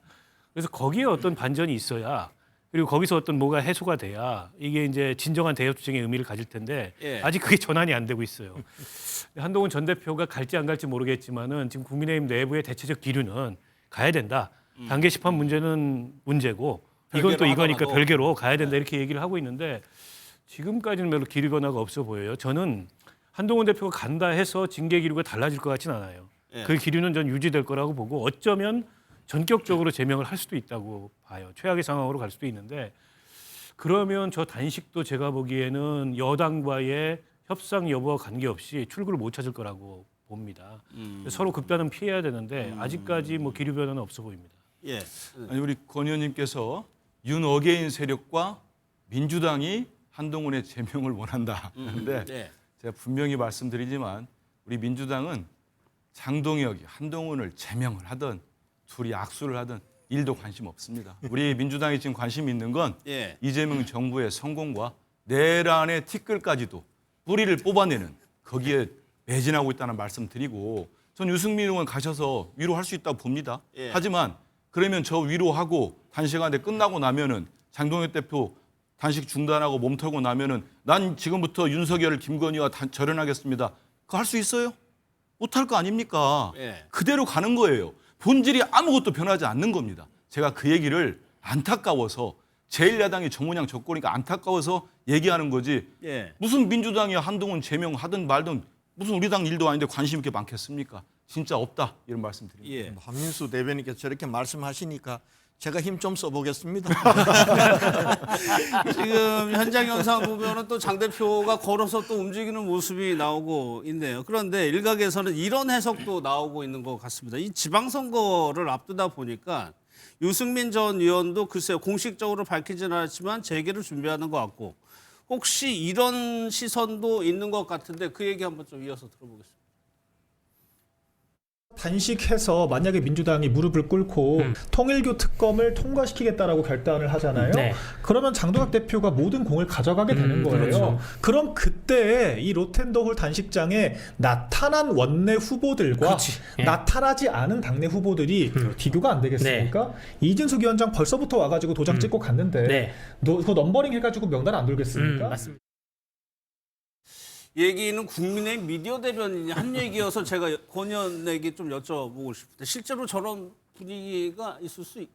그래서 거기에 어떤 반전이 있어야 그리고 거기서 어떤 뭐가 해소가 돼야 이게 이제 진정한 대협정의 의미를 가질 텐데 예. 아직 그게 전환이 안 되고 있어요. 한동훈 전 대표가 갈지 안 갈지 모르겠지만은 지금 국민의힘 내부의 대체적 기류는 가야 된다. 단계 심판 문제는 문제고 이건 또 별개로 이거니까 하더라도. 별개로 가야 된다 이렇게 얘기를 하고 있는데 지금까지는 별로 기류 변화가 없어 보여요. 저는 한동훈 대표가 간다 해서 징계 기류가 달라질 것 같지는 않아요. 예. 그 기류는 전 유지될 거라고 보고 어쩌면 전격적으로 제명을 할 수도 있다고 봐요. 최악의 상황으로 갈 수도 있는데 그러면 저 단식도 제가 보기에는 여당과의 협상 여부와 관계없이 출구를 못 찾을 거라고 봅니다. 서로 급변은 피해야 되는데 아직까지 뭐 기류 변화는 없어 보입니다. 예. 아니 우리 권 의원님께서 윤어게인 세력과 민주당이 한동훈의 제명을 원한다 하는데 네. 제가 분명히 말씀드리지만 우리 민주당은 장동혁이 한동훈을 제명을 하든 둘이 악수를 하든 일도 관심 없습니다. 우리 민주당이 지금 관심 있는 건 예. 이재명 정부의 성공과 내란의 티끌까지도 뿌리를 뽑아내는 거기에 매진하고 있다는 말씀 드리고 전 유승민 의원 가셔서 위로할 수 있다고 봅니다. 예. 하지만 그러면 저 위로하고 단식하는데 끝나고 나면은 장동혁 대표 단식 중단하고 몸 털고 나면은 난 지금부터 윤석열, 김건희와 절연하겠습니다. 그거 할 수 있어요? 못할 거 아닙니까? 예. 그대로 가는 거예요. 본질이 아무것도 변하지 않는 겁니다. 제가 그 얘기를 안타까워서 제1야당이 정문양 적고니까 안타까워서 얘기하는 거지. 예. 무슨 민주당이 한동훈 제명하든 말든 무슨 우리 당 일도 아닌데 관심 있게 많겠습니까? 진짜 없다 이런 말씀 드립니다. 예. 한민수 대변인께서 저렇게 말씀하시니까 제가 힘 좀 써보겠습니다. 지금 현장 영상 보면은 또 장 대표가 걸어서 또 움직이는 모습이 나오고 있네요. 그런데 일각에서는 이런 해석도 나오고 있는 것 같습니다. 이 지방선거를 앞두다 보니까 유승민 전 의원도 글쎄요 공식적으로 밝히지는 않았지만 재개를 준비하는 것 같고 혹시 이런 시선도 있는 것 같은데 그 얘기 한번 좀 이어서 들어보겠습니다. 단식해서 만약에 민주당이 무릎을 꿇고 통일교 특검을 통과시키겠다라고 결단을 하잖아요. 네. 그러면 장동혁 대표가 모든 공을 가져가게 되는 거예요. 그렇죠. 그럼 그때 이 로텐더홀 단식장에 나타난 원내 후보들과 그렇지. 예. 나타나지 않은 당내 후보들이 비교가 안 되겠습니까? 이진숙 위원장 벌써부터 와가지고 도장 찍고 갔는데 네. 그 넘버링 해가지고 명단 안 돌겠습니까? 맞습니다. 얘기는 국민의힘 미디어 대변인이 한 얘기여서 제가 권 의원에게 좀 여쭤보고 싶은데 실제로 저런 분위기가 있을 수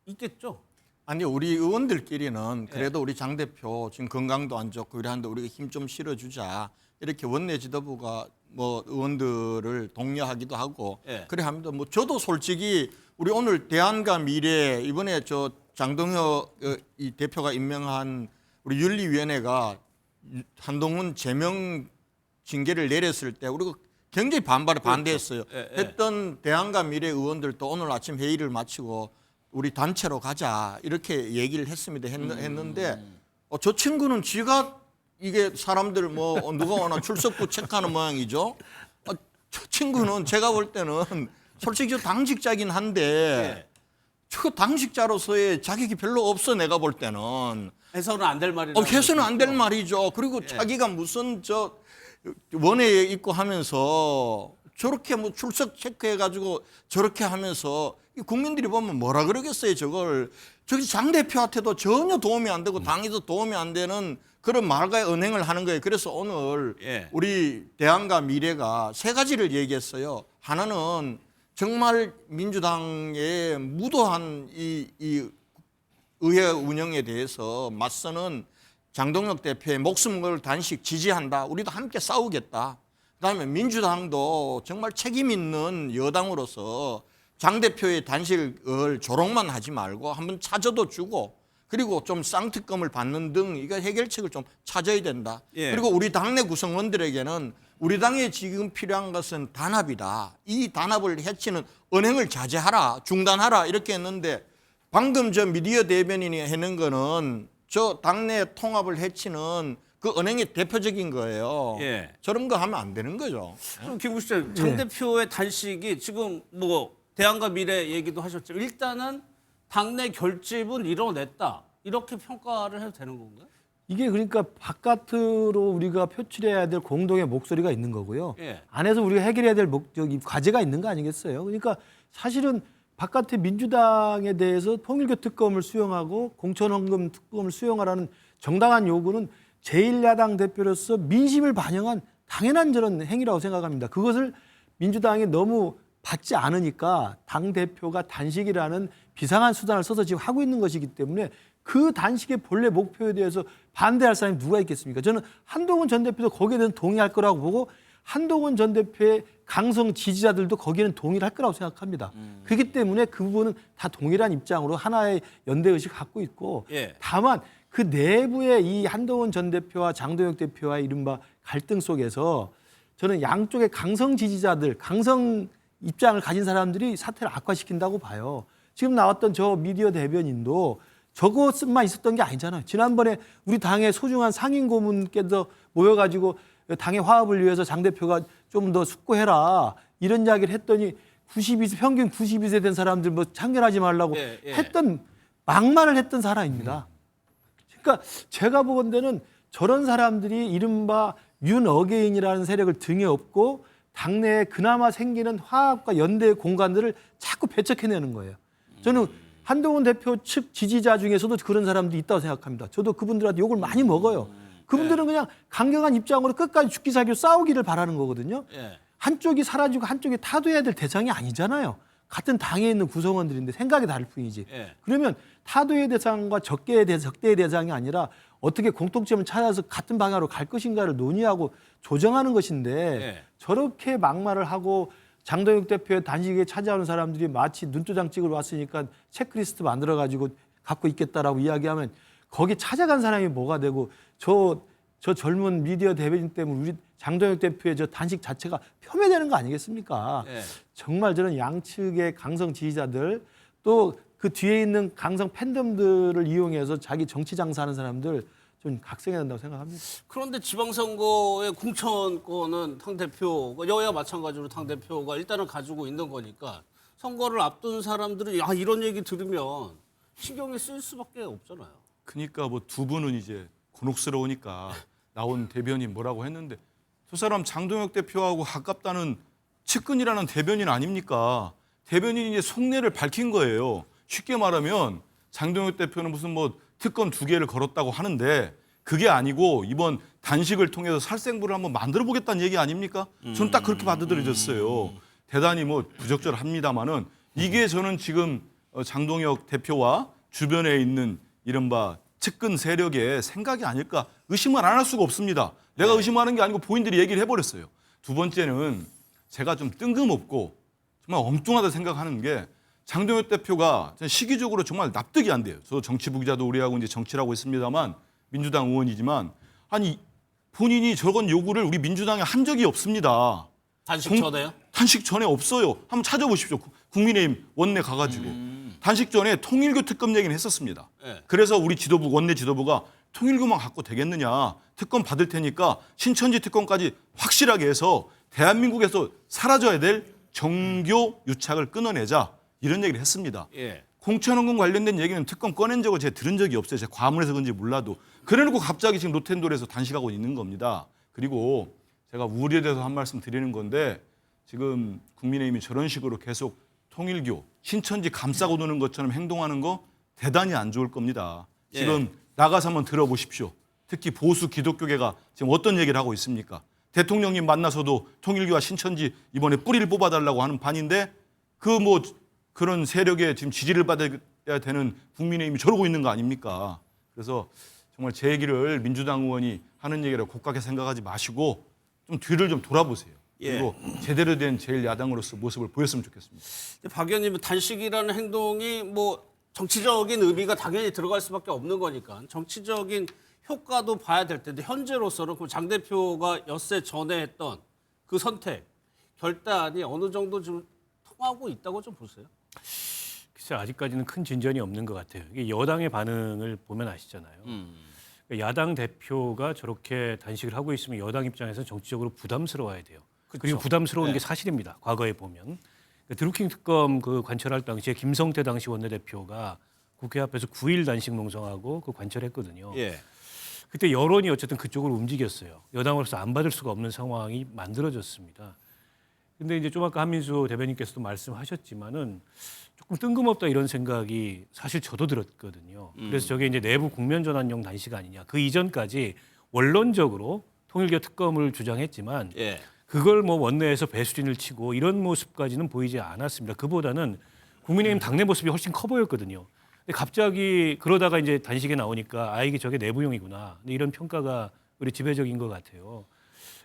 있겠죠? 아니 우리 의원들끼리는 그래도 우리 장 대표 지금 건강도 안 좋고 이러는데 우리가 힘 좀 실어주자 이렇게 원내 지도부가 뭐 의원들을 독려하기도 하고 예. 그래 합니다. 뭐 저도 솔직히 우리 오늘 대안과 미래 이번에 저 장동혁 이 대표가 임명한 우리 윤리위원회가 한동훈 제명 징계를 내렸을 때 우리가 굉장히 반대했어요. 예, 예. 했던 대안과 미래 의원들도 오늘 아침 회의를 마치고 우리 단체로 가자 이렇게 얘기를 했습니다. 했는데 저 친구는 지가 이게 사람들 뭐 누가 오나 출석부 체크하는 모양이죠. 저 친구는 제가 볼 때는 솔직히 저 당직자긴 한데 저 당직자로서의 자격이 별로 없어 내가 볼 때는. 해서는 안 될 말이라고. 해서는 안 될 말이죠. 그리고 자기가 무슨 저 원회에 있고 하면서 저렇게 뭐 출석 체크해가지고 저렇게 하면서 국민들이 보면 뭐라 그러겠어요 저걸. 저기 장 대표한테도 전혀 도움이 안 되고 당에도 도움이 안 되는 그런 말과 언행을 하는 거예요. 그래서 오늘 우리 대안과 미래가 세 가지를 얘기했어요. 하나는 정말 민주당의 무도한 이 의회 운영에 대해서 맞서는 장동혁 대표의 목숨을 단식 지지한다. 우리도 함께 싸우겠다. 그다음에 민주당도 정말 책임 있는 여당으로서 장 대표의 단식을 조롱만 하지 말고 한번 찾아도 주고 그리고 좀 쌍특검을 받는 등 이거 해결책을 좀 찾아야 된다. 그리고 우리 당내 구성원들에게는 우리 당에 지금 필요한 것은 단합이다. 이 단합을 해치는 언행을 자제하라, 중단하라 이렇게 했는데 방금 저 미디어 대변인이 해낸 거는 저 당내 통합을 해치는 그 언행의 대표적인 거예요. 저런 거 하면 안 되는 거죠. 그럼 김우식 장 대표의 단식이 지금 뭐 대안과 미래 얘기도 하셨죠. 일단은 당내 결집은 이뤄냈다. 이렇게 평가를 해도 되는 건가요? 이게 그러니까 바깥으로 우리가 표출해야 될 공동의 목소리가 있는 거고요. 안에서 우리가 해결해야 될 과제가 있는 거 아니겠어요? 그러니까 사실은 바깥에 민주당에 대해서 통일교 특검을 수용하고 공천헌금 특검을 수용하라는 정당한 요구는 제1야당 대표로서 민심을 반영한 당연한 저런 행위라고 생각합니다. 그것을 민주당이 너무 받지 않으니까 당대표가 단식이라는 비상한 수단을 써서 지금 하고 있는 것이기 때문에 그 단식의 본래 목표에 대해서 반대할 사람이 누가 있겠습니까? 저는 한동훈 전 대표도 거기에 대해서 동의할 거라고 보고 한동훈 전 대표의 강성 지지자들도 거기에는 동의를 할 거라고 생각합니다. 그렇기 때문에 그 부분은 다 동일한 입장으로 하나의 연대의식을 갖고 있고 예. 다만 그 내부의 이 한동훈 전 대표와 장동혁 대표와의 이른바 갈등 속에서 저는 양쪽의 강성 지지자들, 강성 입장을 가진 사람들이 사태를 악화시킨다고 봐요. 지금 나왔던 저 미디어 대변인도 저것만 있었던 게 아니잖아요. 지난번에 우리 당의 소중한 상임 고문께서 모여가지고 당의 화합을 위해서 장 대표가 좀 더 숙고해라 이런 이야기를 했더니 92세 평균 92세 된 사람들 뭐 참견하지 말라고 했던 막말을 했던 사람입니다. 그러니까 제가 보건대는 저런 사람들이 이른바 윤어게인이라는 세력을 등에 업고 당내에 그나마 생기는 화합과 연대의 공간들을 자꾸 배척해내는 거예요. 저는 한동훈 대표 측 지지자 중에서도 그런 사람들이 있다고 생각합니다. 저도 그분들한테 욕을 많이 먹어요. 그분들은 그냥 강경한 입장으로 끝까지 죽기 살기로 싸우기를 바라는 거거든요. 한쪽이 사라지고 한쪽이 타도해야 될 대상이 아니잖아요. 같은 당에 있는 구성원들인데 생각이 다를 뿐이지. 그러면 타도의 대상과 적대의 대상이 아니라 어떻게 공통점을 찾아서 같은 방향으로 갈 것인가를 논의하고 조정하는 것인데 저렇게 막말을 하고 장동혁 대표의 단식에 찾아오는 사람들이 마치 눈도장 찍으러 왔으니까 체크리스트 만들어가지고 갖고 있겠다라고 이야기하면 거기 찾아간 사람이 뭐가 되고 저 젊은 미디어 대변인 때문에 우리 장동혁 대표의 저 단식 자체가 폄훼되는 거 아니겠습니까? 정말 저는 양측의 강성 지지자들 또 그 뒤에 있는 강성 팬덤들을 이용해서 자기 정치 장사하는 사람들 좀 각성해야 된다고 생각합니다. 그런데 지방선거의 공천권은 당대표가 여야 마찬가지로 당대표가 일단은 가지고 있는 거니까 선거를 앞둔 사람들은 야 이런 얘기 들으면 신경이 쓸 수밖에 없잖아요. 그러니까 뭐 두 분은 이제 곤혹스러우니까 나온 대변인 뭐라고 했는데 저 사람 장동혁 대표하고 가깝다는 측근이라는 대변인 아닙니까? 대변인이 이제 속내를 밝힌 거예요. 쉽게 말하면 장동혁 대표는 무슨 뭐 특검 2개를 걸었다고 하는데 그게 아니고 이번 단식을 통해서 살생부를 한번 만들어 보겠다는 얘기 아닙니까? 저는 딱 그렇게 받아들여졌어요. 대단히 뭐 부적절합니다마는 이게 저는 지금 장동혁 대표와 주변에 있는 이른바 측근 세력의 생각이 아닐까 의심을 안 할 수가 없습니다. 내가 의심하는 게 아니고 본인들이 얘기를 해버렸어요. 두 번째는 제가 좀 뜬금없고 정말 엉뚱하다 생각하는 게 장동혁 대표가 시기적으로 정말 납득이 안 돼요. 저도 정치부 기자도 오래 하고 이제 정치를 하고 있습니다만 민주당 의원이지만 아니 본인이 저건 요구를 우리 민주당에 한 적이 없습니다. 단식 전에요? 단식 전에 없어요. 한번 찾아보십시오. 국민의힘 원내 가가지고. 단식 전에 통일교 특검 얘기는 했었습니다. 그래서 우리 지도부 원내 지도부가 통일교만 갖고 되겠느냐. 특검 받을 테니까 신천지 특검까지 확실하게 해서 대한민국에서 사라져야 될 정교 유착을 끊어내자. 이런 얘기를 했습니다. 공천헌금 관련된 얘기는 특검 꺼낸 적을 제가 들은 적이 없어요. 제가 과문해서 그런지 몰라도. 그래놓고 갑자기 지금 로텐돌에서 단식하고 있는 겁니다. 그리고 제가 우려돼서 한 말씀 드리는 건데 지금 국민의힘이 저런 식으로 계속 통일교, 신천지 감싸고 노는 것처럼 행동하는 거 대단히 안 좋을 겁니다. 지금 나가서 한번 들어보십시오. 특히 보수 기독교계가 지금 어떤 얘기를 하고 있습니까? 대통령님 만나서도 통일교와 신천지 이번에 뿌리를 뽑아달라고 하는 반인데 그 뭐 그런 세력에 지금 지지를 받아야 되는 국민의힘이 저러고 있는 거 아닙니까? 그래서 정말 제 얘기를 민주당 의원이 하는 얘기를 곱게 생각하지 마시고 좀 뒤를 좀 돌아보세요. 그리고 제대로 된 제1야당으로서 모습을 보였으면 좋겠습니다. 박 의원님 단식이라는 행동이 뭐 정치적인 의미가 당연히 들어갈 수밖에 없는 거니까 정치적인 효과도 봐야 될 텐데 현재로서는 그럼 장 대표가 엿새 전에 했던 그 선택, 결단이 어느 정도 좀 통하고 있다고 좀 보세요? 글쎄 아직까지는 큰 진전이 없는 것 같아요. 이게 여당의 반응을 보면 아시잖아요. 야당 대표가 저렇게 단식을 하고 있으면 여당 입장에서는 정치적으로 부담스러워야 돼요. 그리고 부담스러운 게 사실입니다. 과거에 보면 드루킹 특검 그 관철할 당시에 김성태 당시 원내대표가 국회 앞에서 9일 단식 농성하고 그 관철했거든요. 그때 여론이 어쨌든 그쪽으로 움직였어요. 여당으로서 안 받을 수가 없는 상황이 만들어졌습니다. 근데 이제 좀 아까 한민수 대변인께서도 말씀하셨지만은 조금 뜬금없다 이런 생각이 사실 저도 들었거든요. 그래서 저게 이제 내부 국면 전환용 단식 아니냐. 그 이전까지 원론적으로 통일교 특검을 주장했지만 예. 그걸 뭐 원내에서 배수진을 치고 이런 모습까지는 보이지 않았습니다. 그보다는 국민의힘 당내 모습이 훨씬 커 보였거든요. 근데 갑자기 그러다가 이제 단식에 나오니까 아 이게 저게 내부용이구나. 근데 이런 평가가 우리 지배적인 것 같아요.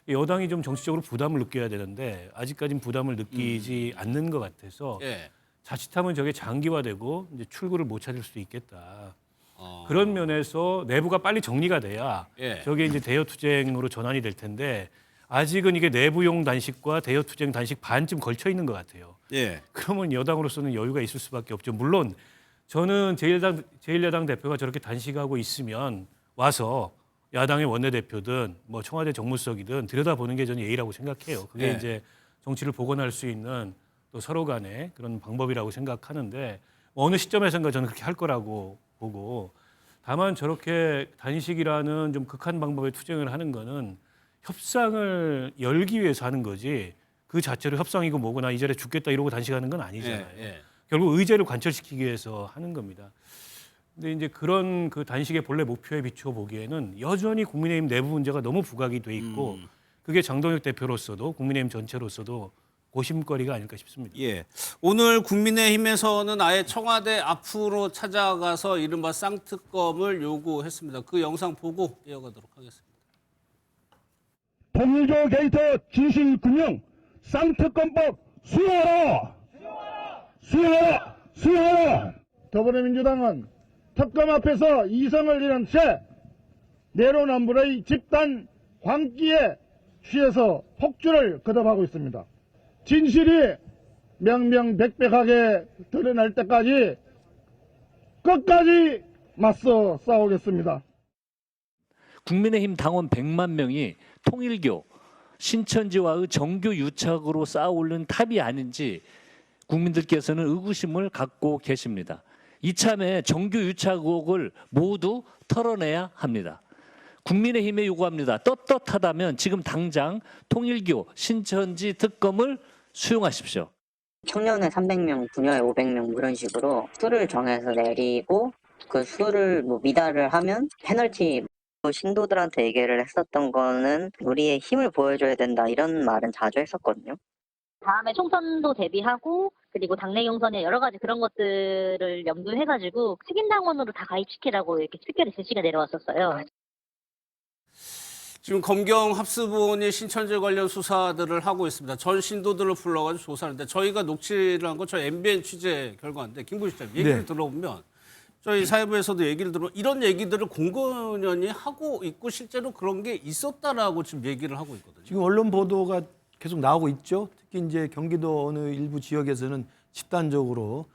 여당이 좀 정치적으로 부담을 느껴야 되는데 아직까지는 부담을 느끼지 않는 것 같아서 예. 자칫하면 저게 장기화되고 이제 출구를 못 찾을 수도 있겠다. 그런 면에서 내부가 빨리 정리가 돼야 예. 저게 이제 대여 투쟁으로 전환이 될 텐데 아직은 이게 내부용 단식과 대여 투쟁 단식 반쯤 걸쳐 있는 것 같아요. 예. 그러면 여당으로서는 여유가 있을 수밖에 없죠. 물론 저는 제1야당 대표가 저렇게 단식하고 있으면 와서 야당의 원내대표든 뭐 청와대 정무수석이든 들여다보는 게 저는 예의라고 생각해요. 그게 네. 이제 정치를 복원할 수 있는 또 서로 간의 그런 방법이라고 생각하는데 어느 시점에선가 저는 그렇게 할 거라고 보고 다만 저렇게 단식이라는 좀 극한 방법의 투쟁을 하는 거는 협상을 열기 위해서 하는 거지 그 자체로 협상이고 뭐거나 이 자리에 죽겠다 이러고 단식하는 건 아니잖아요. 예. 예. 결국 의제를 관철시키기 위해서 하는 겁니다. 근데 이제 그런 그 단식의 본래 목표에 비추어 보기에는 여전히 국민의힘 내부 문제가 너무 부각이 돼 있고 그게 장동혁 대표로서도 국민의힘 전체로서도 고심거리가 아닐까 싶습니다. 예. 오늘 국민의힘에서는 아예 청와대 앞으로 찾아가서 이른바 쌍특검을 요구했습니다. 그 영상 보고 이어가도록 하겠습니다. 통일교 게이트 진실규명 쌍특검법 수용하라! 수용하라! 수용하라! 더불어민주당은 특검 앞에서 이성을 잃은 채 내로남불의 집단 광기에 취해서 폭주를 거듭하고 있습니다. 진실이 명명백백하게 드러날 때까지 끝까지 맞서 싸우겠습니다. 국민의힘 당원 100만 명이 통일교, 신천지와의 정교 유착으로 쌓아올린 탑이 아닌지 국민들께서는 의구심을 갖고 계십니다. 이참에 정교 유착 의혹을 모두 털어내야 합니다. 국민의힘에 요구합니다. 떳떳하다면 지금 당장 통일교, 신천지 특검을 수용하십시오. 청년회 300명, 부녀회 500명 이런 식으로 수를 정해서 내리고 그 수를 미달을 하면 페널티 신도들한테 얘기를 했었던 거는 우리의 힘을 보여줘야 된다 이런 말은 자주 했었거든요. 다음에 총선도 대비하고 그리고 당내 경선에 여러 가지 그런 것들을 염두해가지고 책임당원으로 다 가입시키라고 이렇게 특별히 제시가 내려왔었어요. 지금 검경 합수본이 신천지 관련 수사들을 하고 있습니다. 전 신도들을 불러가지고 조사하는데 저희가 녹취를 한 거 저희 MBN 취재 결과인데 김구식 씨 얘기를 네. 들어보면 저희 사회부에서도 얘기를 들어보면 이런 얘기들을 공공연히 하고 있고 실제로 그런 게 있었다라고 지금 얘기를 하고 있거든요. 지금 언론 보도가 계속 나오고 있죠. 특히 이제 경기도 어느 일부 지역에서는 집단적으로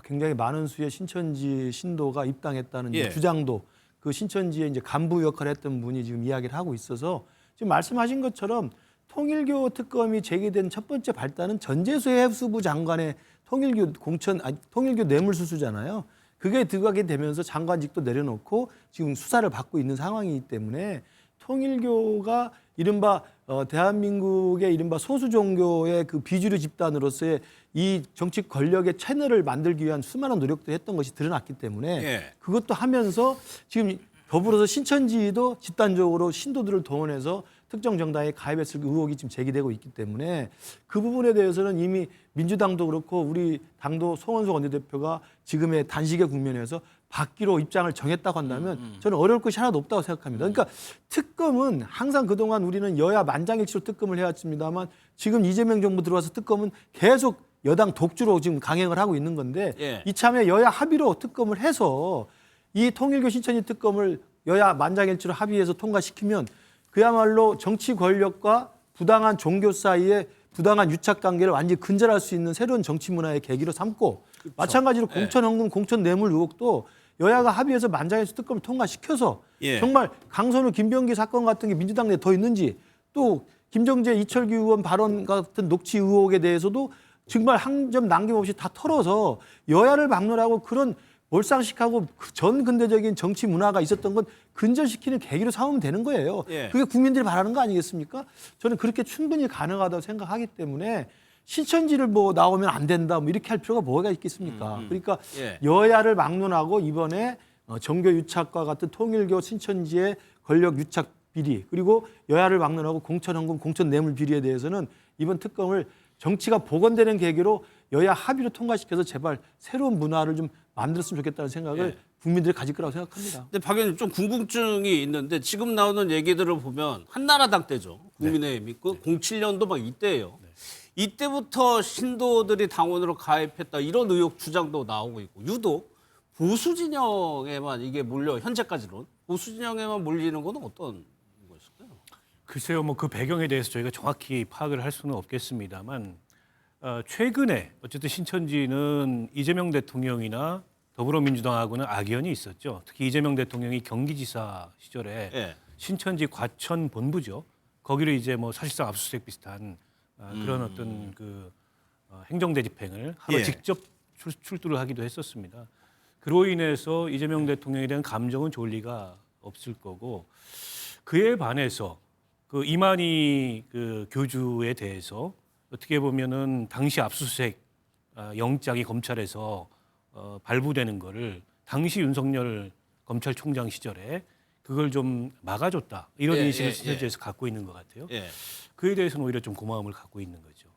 굉장히 많은 수의 신천지 신도가 입당했다는 예. 주장도 그 신천지의 이제 간부 역할을 했던 분이 지금 이야기를 하고 있어서 지금 말씀하신 것처럼 통일교 특검이 제기된 첫 번째 발단은 전재수의 해수부 장관의 통일교 뇌물수수잖아요. 그게 들어가게 되면서 장관직도 내려놓고 지금 수사를 받고 있는 상황이기 때문에 통일교가 이른바 대한민국의 이른바 소수 종교의 그 비주류 집단으로서의 이 정치 권력의 채널을 만들기 위한 수많은 노력도 했던 것이 드러났기 때문에 예. 그것도 하면서 지금 더불어서 신천지도 집단적으로 신도들을 동원해서 특정 정당에 가입했을 의혹이 지금 제기되고 있기 때문에 그 부분에 대해서는 이미 민주당도 그렇고 우리 당도 송원석 원내대표가 지금의 단식의 국면에서 받기로 입장을 정했다고 한다면 저는 어려울 것이 하나도 없다고 생각합니다. 그러니까 특검은 항상 그동안 우리는 여야 만장일치로 특검을 해왔습니다만 지금 이재명 정부 들어와서 특검은 계속 여당 독주로 지금 강행을 하고 있는 건데 예. 이참에 여야 합의로 특검을 해서 이 통일교 신천지 특검을 여야 만장일치로 합의해서 통과시키면 그야말로 정치 권력과 부당한 종교 사이에 부당한 유착 관계를 완전히 근절할 수 있는 새로운 정치 문화의 계기로 삼고 그렇죠. 마찬가지로 공천 헌금, 공천 뇌물 의혹도 여야가 합의해서 만장일치 특검을 통과시켜서 예. 정말 강선우, 김병기 사건 같은 게 민주당 내에 더 있는지 또 김정재, 이철규 의원 발언 같은 녹취 의혹에 대해서도 정말 한 점 남김없이 다 털어서 여야를 막론하고 그런 몰상식하고 전 근대적인 정치 문화가 있었던 건 근절시키는 계기로 삼으면 되는 거예요. 예. 그게 국민들이 바라는 거 아니겠습니까? 저는 그렇게 충분히 가능하다고 생각하기 때문에 신천지를 뭐 나오면 안 된다 뭐 이렇게 할 필요가 뭐가 있겠습니까? 그러니까 예. 여야를 막론하고 이번에 정교 유착과 같은 통일교 신천지의 권력 유착 비리 그리고 여야를 막론하고 공천 헌금, 공천 뇌물 비리에 대해서는 이번 특검을 정치가 복원되는 계기로 여야 합의로 통과시켜서 제발 새로운 문화를 좀 만들었으면 좋겠다는 생각을 예. 국민들이 가질 거라고 생각합니다. 근데 박 의원님 좀 궁금증이 있는데 지금 나오는 얘기들을 보면 한나라당 때죠. 국민의힘이 그 07년도 막 이때예요. 이때부터 신도들이 당원으로 가입했다 이런 의혹 주장도 나오고 있고 유독 보수 진영에만 이게 몰려 현재까지는 보수 진영에만 몰리는 건 어떤 것일까요? 글쎄요, 뭐 그 배경에 대해서 저희가 정확히 파악을 할 수는 없겠습니다만 최근에 어쨌든 신천지는 이재명 대통령이나 더불어민주당하고는 악연이 있었죠. 특히 이재명 대통령이 경기지사 시절에 예. 신천지 과천 본부죠. 거기를 이제 뭐 사실상 압수수색 비슷한 그런 어떤 그 행정대 집행을 하러 예. 직접 출두를 하기도 했었습니다. 그로 인해서 이재명 대통령에 대한 감정은 좋을 리가 없을 거고 그에 반해서 그 이만희 그 교주에 대해서 어떻게 보면은 당시 압수수색 영장이 검찰에서 발부되는 거를 당시 윤석열 검찰총장 시절에 그걸 좀 막아줬다 이런 인식을 신천지에서 갖고 있는 것 같아요. 예. 그에 대해서는 오히려 좀 고마움을 갖고 있는 거죠.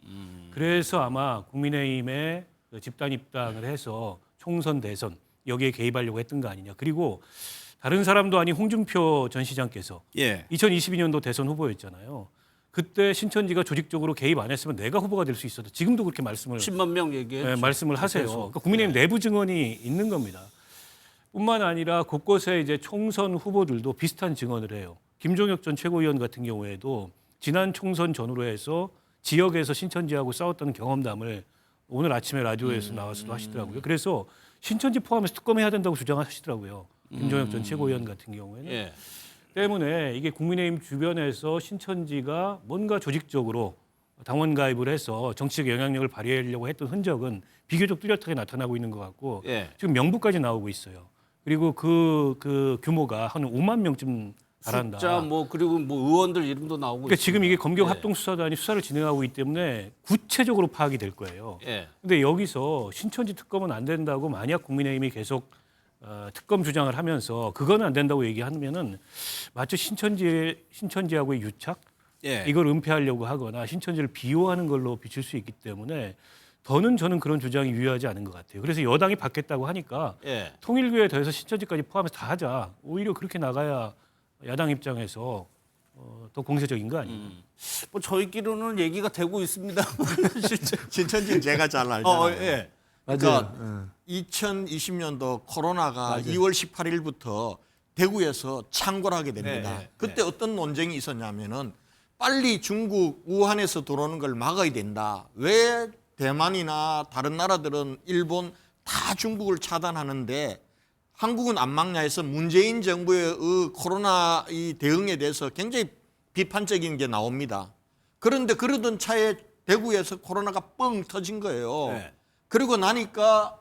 그래서 아마 국민의힘에 집단 입당을 해서 총선 대선 여기에 개입하려고 했던 거 아니냐. 그리고 다른 사람도 아닌 홍준표 전 시장께서 예. 2022년도 대선 후보였잖아요. 그때 신천지가 조직적으로 개입 안 했으면 내가 후보가 될 수 있어도 지금도 그렇게 말씀을 10만 명 얘기했죠. 말씀을 하세요. 그러니까 국민의힘 내부 증언이 있는 겁니다. 뿐만 아니라 곳곳에 이제 총선 후보들도 비슷한 증언을 해요. 김종혁 전 최고위원 같은 경우에도 지난 총선 전후로 해서 지역에서 신천지하고 싸웠다는 경험담을 오늘 아침에 라디오에서 나와서도 하시더라고요. 그래서 신천지 포함해서 특검해야 된다고 주장하시더라고요. 김종혁 전 최고위원 같은 경우에는. 예. 때문에 이게 국민의힘 주변에서 신천지가 뭔가 조직적으로 당원 가입을 해서 정치적 영향력을 발휘하려고 했던 흔적은 비교적 뚜렷하게 나타나고 있는 것 같고 예. 지금 명부까지 나오고 있어요. 그리고 그 규모가 한 5만 명쯤 달한다. 숫자 뭐 그리고 뭐 의원들 이름도 나오고 그러니까 지금 이게 검경 예. 합동수사단이 수사를 진행하고 있기 때문에 구체적으로 파악이 될 거예요. 예. 근데 여기서 신천지 특검은 안 된다고 만약 국민의힘이 계속 특검 주장을 하면서 그거는 안 된다고 얘기하면은 마치 신천지하고의 유착 예. 이걸 은폐하려고 하거나 신천지를 비호하는 걸로 비칠 수 있기 때문에 더는 저는 그런 주장이 유효하지 않은 것 같아요. 그래서 여당이 받겠다고 하니까 예. 통일교에 더해서 신천지까지 포함해서 다 하자. 오히려 그렇게 나가야 야당 입장에서 더 공세적인 거 아니에요? 뭐 저희끼리는 얘기가 되고 있습니다. 신천지는 제가 잘 알잖아요. 예. 그러니까 2020년도 코로나가 맞아요. 2월 18일부터 대구에서 창궐 하게 됩니다. 네, 네, 그때 어떤 논쟁이 있었냐면은 빨리 중국 우한에서 들어오는 걸 막아야 된다. 왜 대만이나 다른 나라들은 일본 다 중국을 차단하는데 한국은 안 막냐 해서 문재인 정부의 코로나 이 대응에 대해서 굉장히 비판적인 게 나옵니다. 그런데 그러던 차에 대구에서 코로나가 뻥 터진 거예요. 네. 그리고 나니까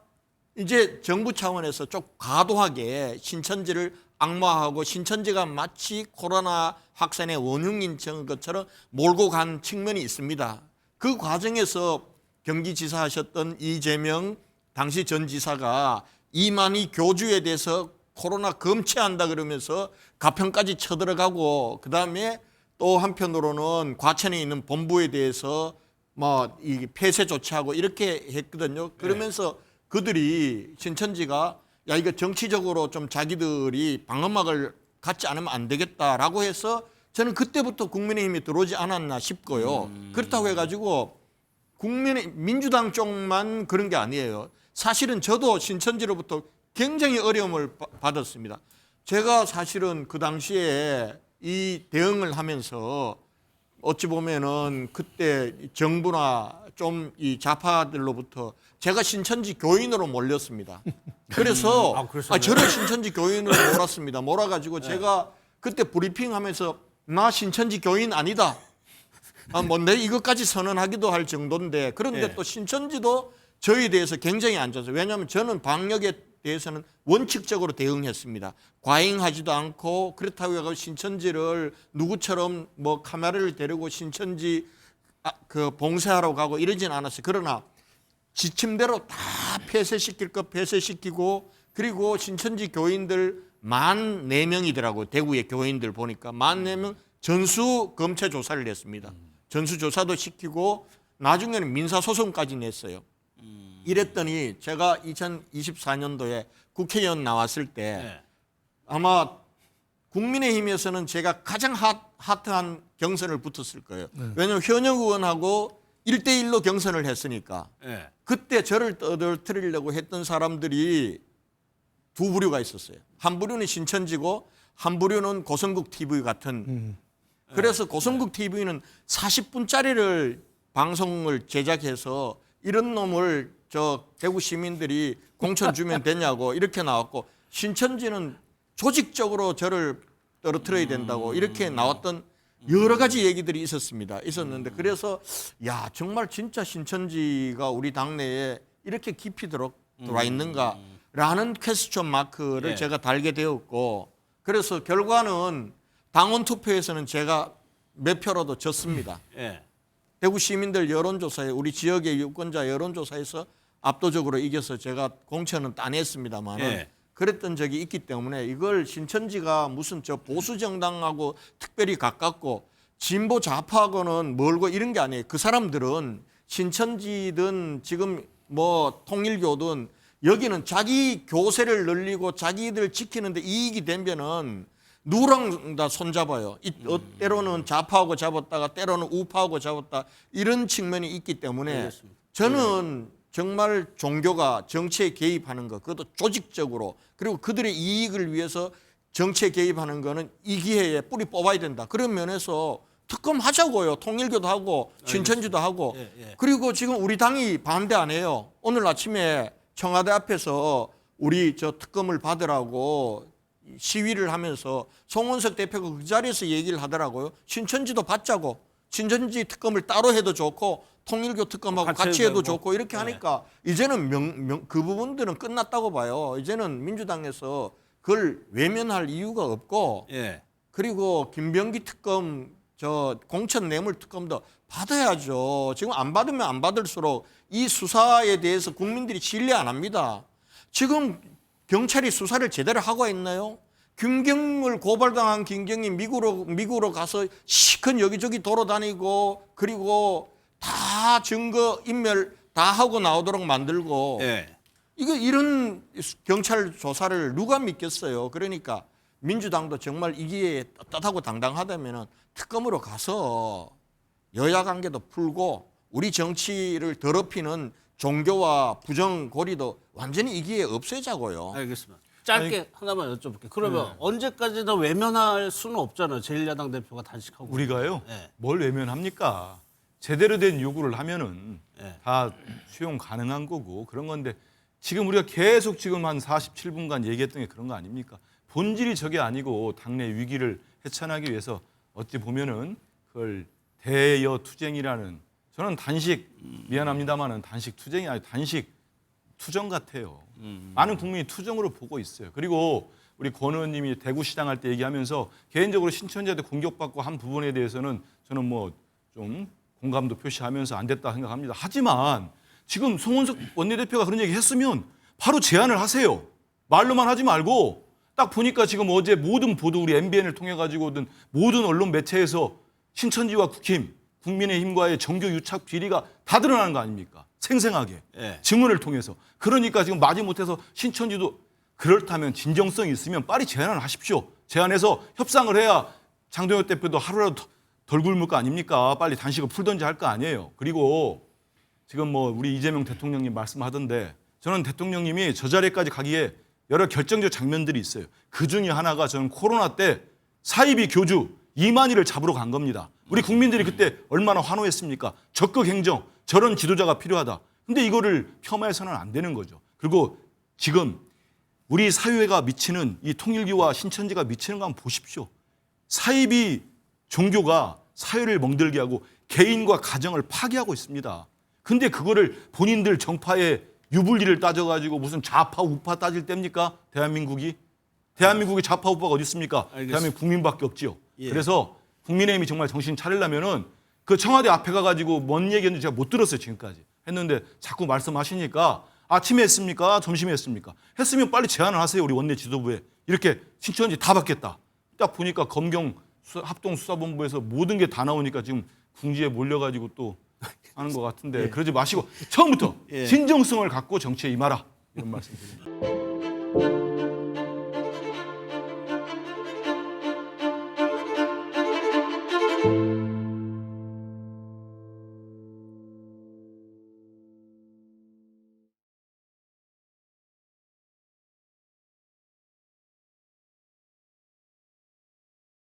이제 정부 차원에서 좀 과도하게 신천지를 악마하고 신천지가 마치 코로나 확산의 원흉인 것처럼 몰고 간 측면이 있습니다. 그 과정에서 경기지사 하셨던 이재명 당시 전 지사가 이만희 교주에 대해서 코로나 금체한다 그러면서 가평까지 쳐들어가고 그다음에 또 한편으로는 과천에 있는 본부에 대해서 뭐 이 폐쇄 조치하고 이렇게 했거든요. 그러면서 그들이 신천지가 야 이거 정치적으로 좀 자기들이 방어막을 갖지 않으면 안 되겠다라고 해서 저는 그때부터 국민의힘이 들어오지 않았나 싶고요. 그렇다고 해가지고 민주당 쪽만 그런 게 아니에요. 사실은 저도 신천지로부터 굉장히 어려움을 받았습니다. 제가 사실은 그 당시에 이 대응을 하면서 어찌 보면은 그때 정부나 좀 이 좌파들로부터 제가 신천지 교인으로 몰렸습니다. 그래서 저를 신천지 교인으로 몰았습니다. 몰아가지고 제가 그때 브리핑하면서 나 신천지 교인 아니다. 뭐 내 이것까지 선언하기도 할 정도인데 그런데 또 신천지도 저에 대해서 굉장히 안 좋았어요. 왜냐하면 저는 방역에 대해서는 원칙적으로 대응했습니다. 과잉하지도 않고 그렇다고 해서 신천지를 누구처럼 뭐 카메라를 데리고 신천지 그 봉쇄하러 가고 이러진 않았어요. 그러나 지침대로 다 폐쇄시킬 것 폐쇄시키고 그리고 신천지 교인들 14,000명이더라고요. 대구의 교인들 보니까 14,000명 전수 검체 조사를 했습니다. 전수 조사도 시키고 나중에는 민사소송까지 냈어요. 이랬더니 제가 2024년도에 국회의원 나왔을 때 아마 국민의힘에서는 제가 가장 핫한 경선을 붙었을 거예요. 왜냐하면 현역 의원하고 1대1로 경선을 했으니까. 그때 저를 떠들뜨리려고 했던 사람들이 두 부류가 있었어요. 한 부류는 신천지고 한 부류는 고성국 TV 같은. 그래서 고성국 TV는 40분짜리를 방송을 제작해서 이런 놈을 저 대구 시민들이 공천 주면 되냐고 이렇게 나왔고 신천지는 조직적으로 저를 떨어뜨려야 된다고 이렇게 나왔던 여러 가지 얘기들이 있었는데 그래서 야 정말 진짜 신천지가 우리 당내에 이렇게 깊이 들어와 있는가라는 퀘스천 마크를 제가 달게 되었고 그래서 결과는 당원 투표에서는 제가 몇 표로도 졌습니다. 대구 시민들 여론조사에 우리 지역의 유권자 여론조사에서 압도적으로 이겨서 제가 공천은 따냈습니다만 그랬던 적이 있기 때문에 이걸 신천지가 무슨 저 보수 정당하고 특별히 가깝고 진보 좌파하고는 멀고 이런 게 아니에요. 그 사람들은 신천지든 지금 뭐 통일교든 여기는 자기 교세를 늘리고 자기들 지키는데 이익이 되면은 누구랑 다 손잡아요. 때로는 좌파하고 잡았다가 때로는 우파하고 잡았다 이런 측면이 있기 때문에 저는 정말 종교가 정치에 개입하는 것 그것도 조직적으로 그리고 그들의 이익을 위해서 정치에 개입하는 거는 이 기회에 뿌리 뽑아야 된다. 그런 면에서 특검 하자고요. 통일교도 하고 신천지도 하고 그리고 지금 우리 당이 반대 안 해요. 오늘 아침에 청와대 앞에서 우리 저 특검을 받으라고 시위를 하면서 송원석 대표가 그 자리에서 얘기를 하더라고요. 신천지도 받자고. 신천지 특검을 따로 해도 좋고 통일교 특검하고 같이 해도 좋고 이렇게 하니까 이제는 그 부분들은 끝났다고 봐요. 이제는 민주당에서 그걸 외면할 이유가 없고 그리고 김병기 특검 저 공천 뇌물 특검도 받아야죠. 지금 안 받으면 안 받을수록 이 수사에 대해서 국민들이 신뢰 안 합니다. 지금 경찰이 수사를 제대로 하고 있나요? 김경을 고발당한 김경이 미국으로 가서 시큰 여기저기 돌아다니고 그리고 다 증거 인멸 다 하고 나오도록 만들고 이런 경찰 조사를 누가 믿겠어요? 그러니까 민주당도 정말 이 기회에 떳떳하고 당당하다면 특검으로 가서 여야 관계도 풀고 우리 정치를 더럽히는 종교와 부정고리도 완전히 이 기회에 없애자고요. 알겠습니다. 짧게 하나만 여쭤볼게요. 그러면 언제까지나 외면할 수는 없잖아요. 제1야당 대표가 단식하고. 우리가요? 뭘 외면합니까? 제대로 된 요구를 하면은 다 수용 가능한 거고 그런 건데 지금 우리가 계속 지금 한 47분간 얘기했던 게 그런 거 아닙니까? 본질이 저게 아니고 당내 위기를 헤쳐나기 위해서 어찌 보면은 그걸 대여 투쟁이라는 저는 단식 미안합니다만은 단식 투쟁이 아니고 단식 투정 같아요. 많은 국민이 투정으로 보고 있어요. 그리고 우리 권 의원님이 대구시장 할 때 얘기하면서 개인적으로 신천지한테 공격받고 한 부분에 대해서는 저는 뭐 좀 공감도 표시하면서 안 됐다 생각합니다. 하지만 지금 송원석 원내대표가 그런 얘기 했으면 바로 제안을 하세요. 말로만 하지 말고 딱 보니까 지금 어제 모든 보도 우리 MBN을 통해 가지고든 모든 언론 매체에서 신천지와 국힘, 국민의힘과의 정교 유착 비리가 다 드러나는 거 아닙니까? 생생하게 증언을 통해서. 그러니까 지금 마지못해서 신천지도 그렇다면 진정성이 있으면 빨리 제안을 하십시오. 제안해서 협상을 해야 장동혁 대표도 하루라도 덜 굶을 거 아닙니까? 빨리 단식을 풀던지 할 거 아니에요. 그리고 지금 뭐 우리 이재명 대통령님 말씀하던데 저는 대통령님이 저 자리까지 가기에 여러 결정적 장면들이 있어요. 그 중에 하나가 저는 코로나 때 사이비 교주 이만희를 잡으러 간 겁니다. 우리 국민들이 그때 얼마나 환호했습니까? 적극 행정, 저런 지도자가 필요하다. 근데 이거를 폄하해서는 안 되는 거죠. 그리고 지금 우리 사회가 미치는 이 통일교와 신천지가 미치는 거 한번 보십시오. 사이비 종교가 사회를 멍들게 하고 개인과 가정을 파괴하고 있습니다. 근데 그거를 본인들 정파의 유불리를 따져가지고 무슨 좌파 우파 따질 때입니까? 대한민국이 좌파 우파가 어디 있습니까? 알겠습니다. 대한민국 국민밖에 없지요. 예. 그래서 국민의힘이 정말 정신 차리려면은 그 청와대 앞에 가가지고 뭔 얘기했는지 제가 못 들었어요 지금까지. 했는데 자꾸 말씀하시니까 아침에 했습니까? 점심에 했습니까? 했으면 빨리 제안을 하세요 우리 원내 지도부에. 이렇게 신천지 다 받겠다. 딱 보니까 검경 합동수사본부에서 모든 게 다 나오니까 지금 궁지에 몰려가지고 또 하는 것 같은데 예. 그러지 마시고 처음부터 예. 진정성을 갖고 정치에 임하라 이런 말씀드립니다.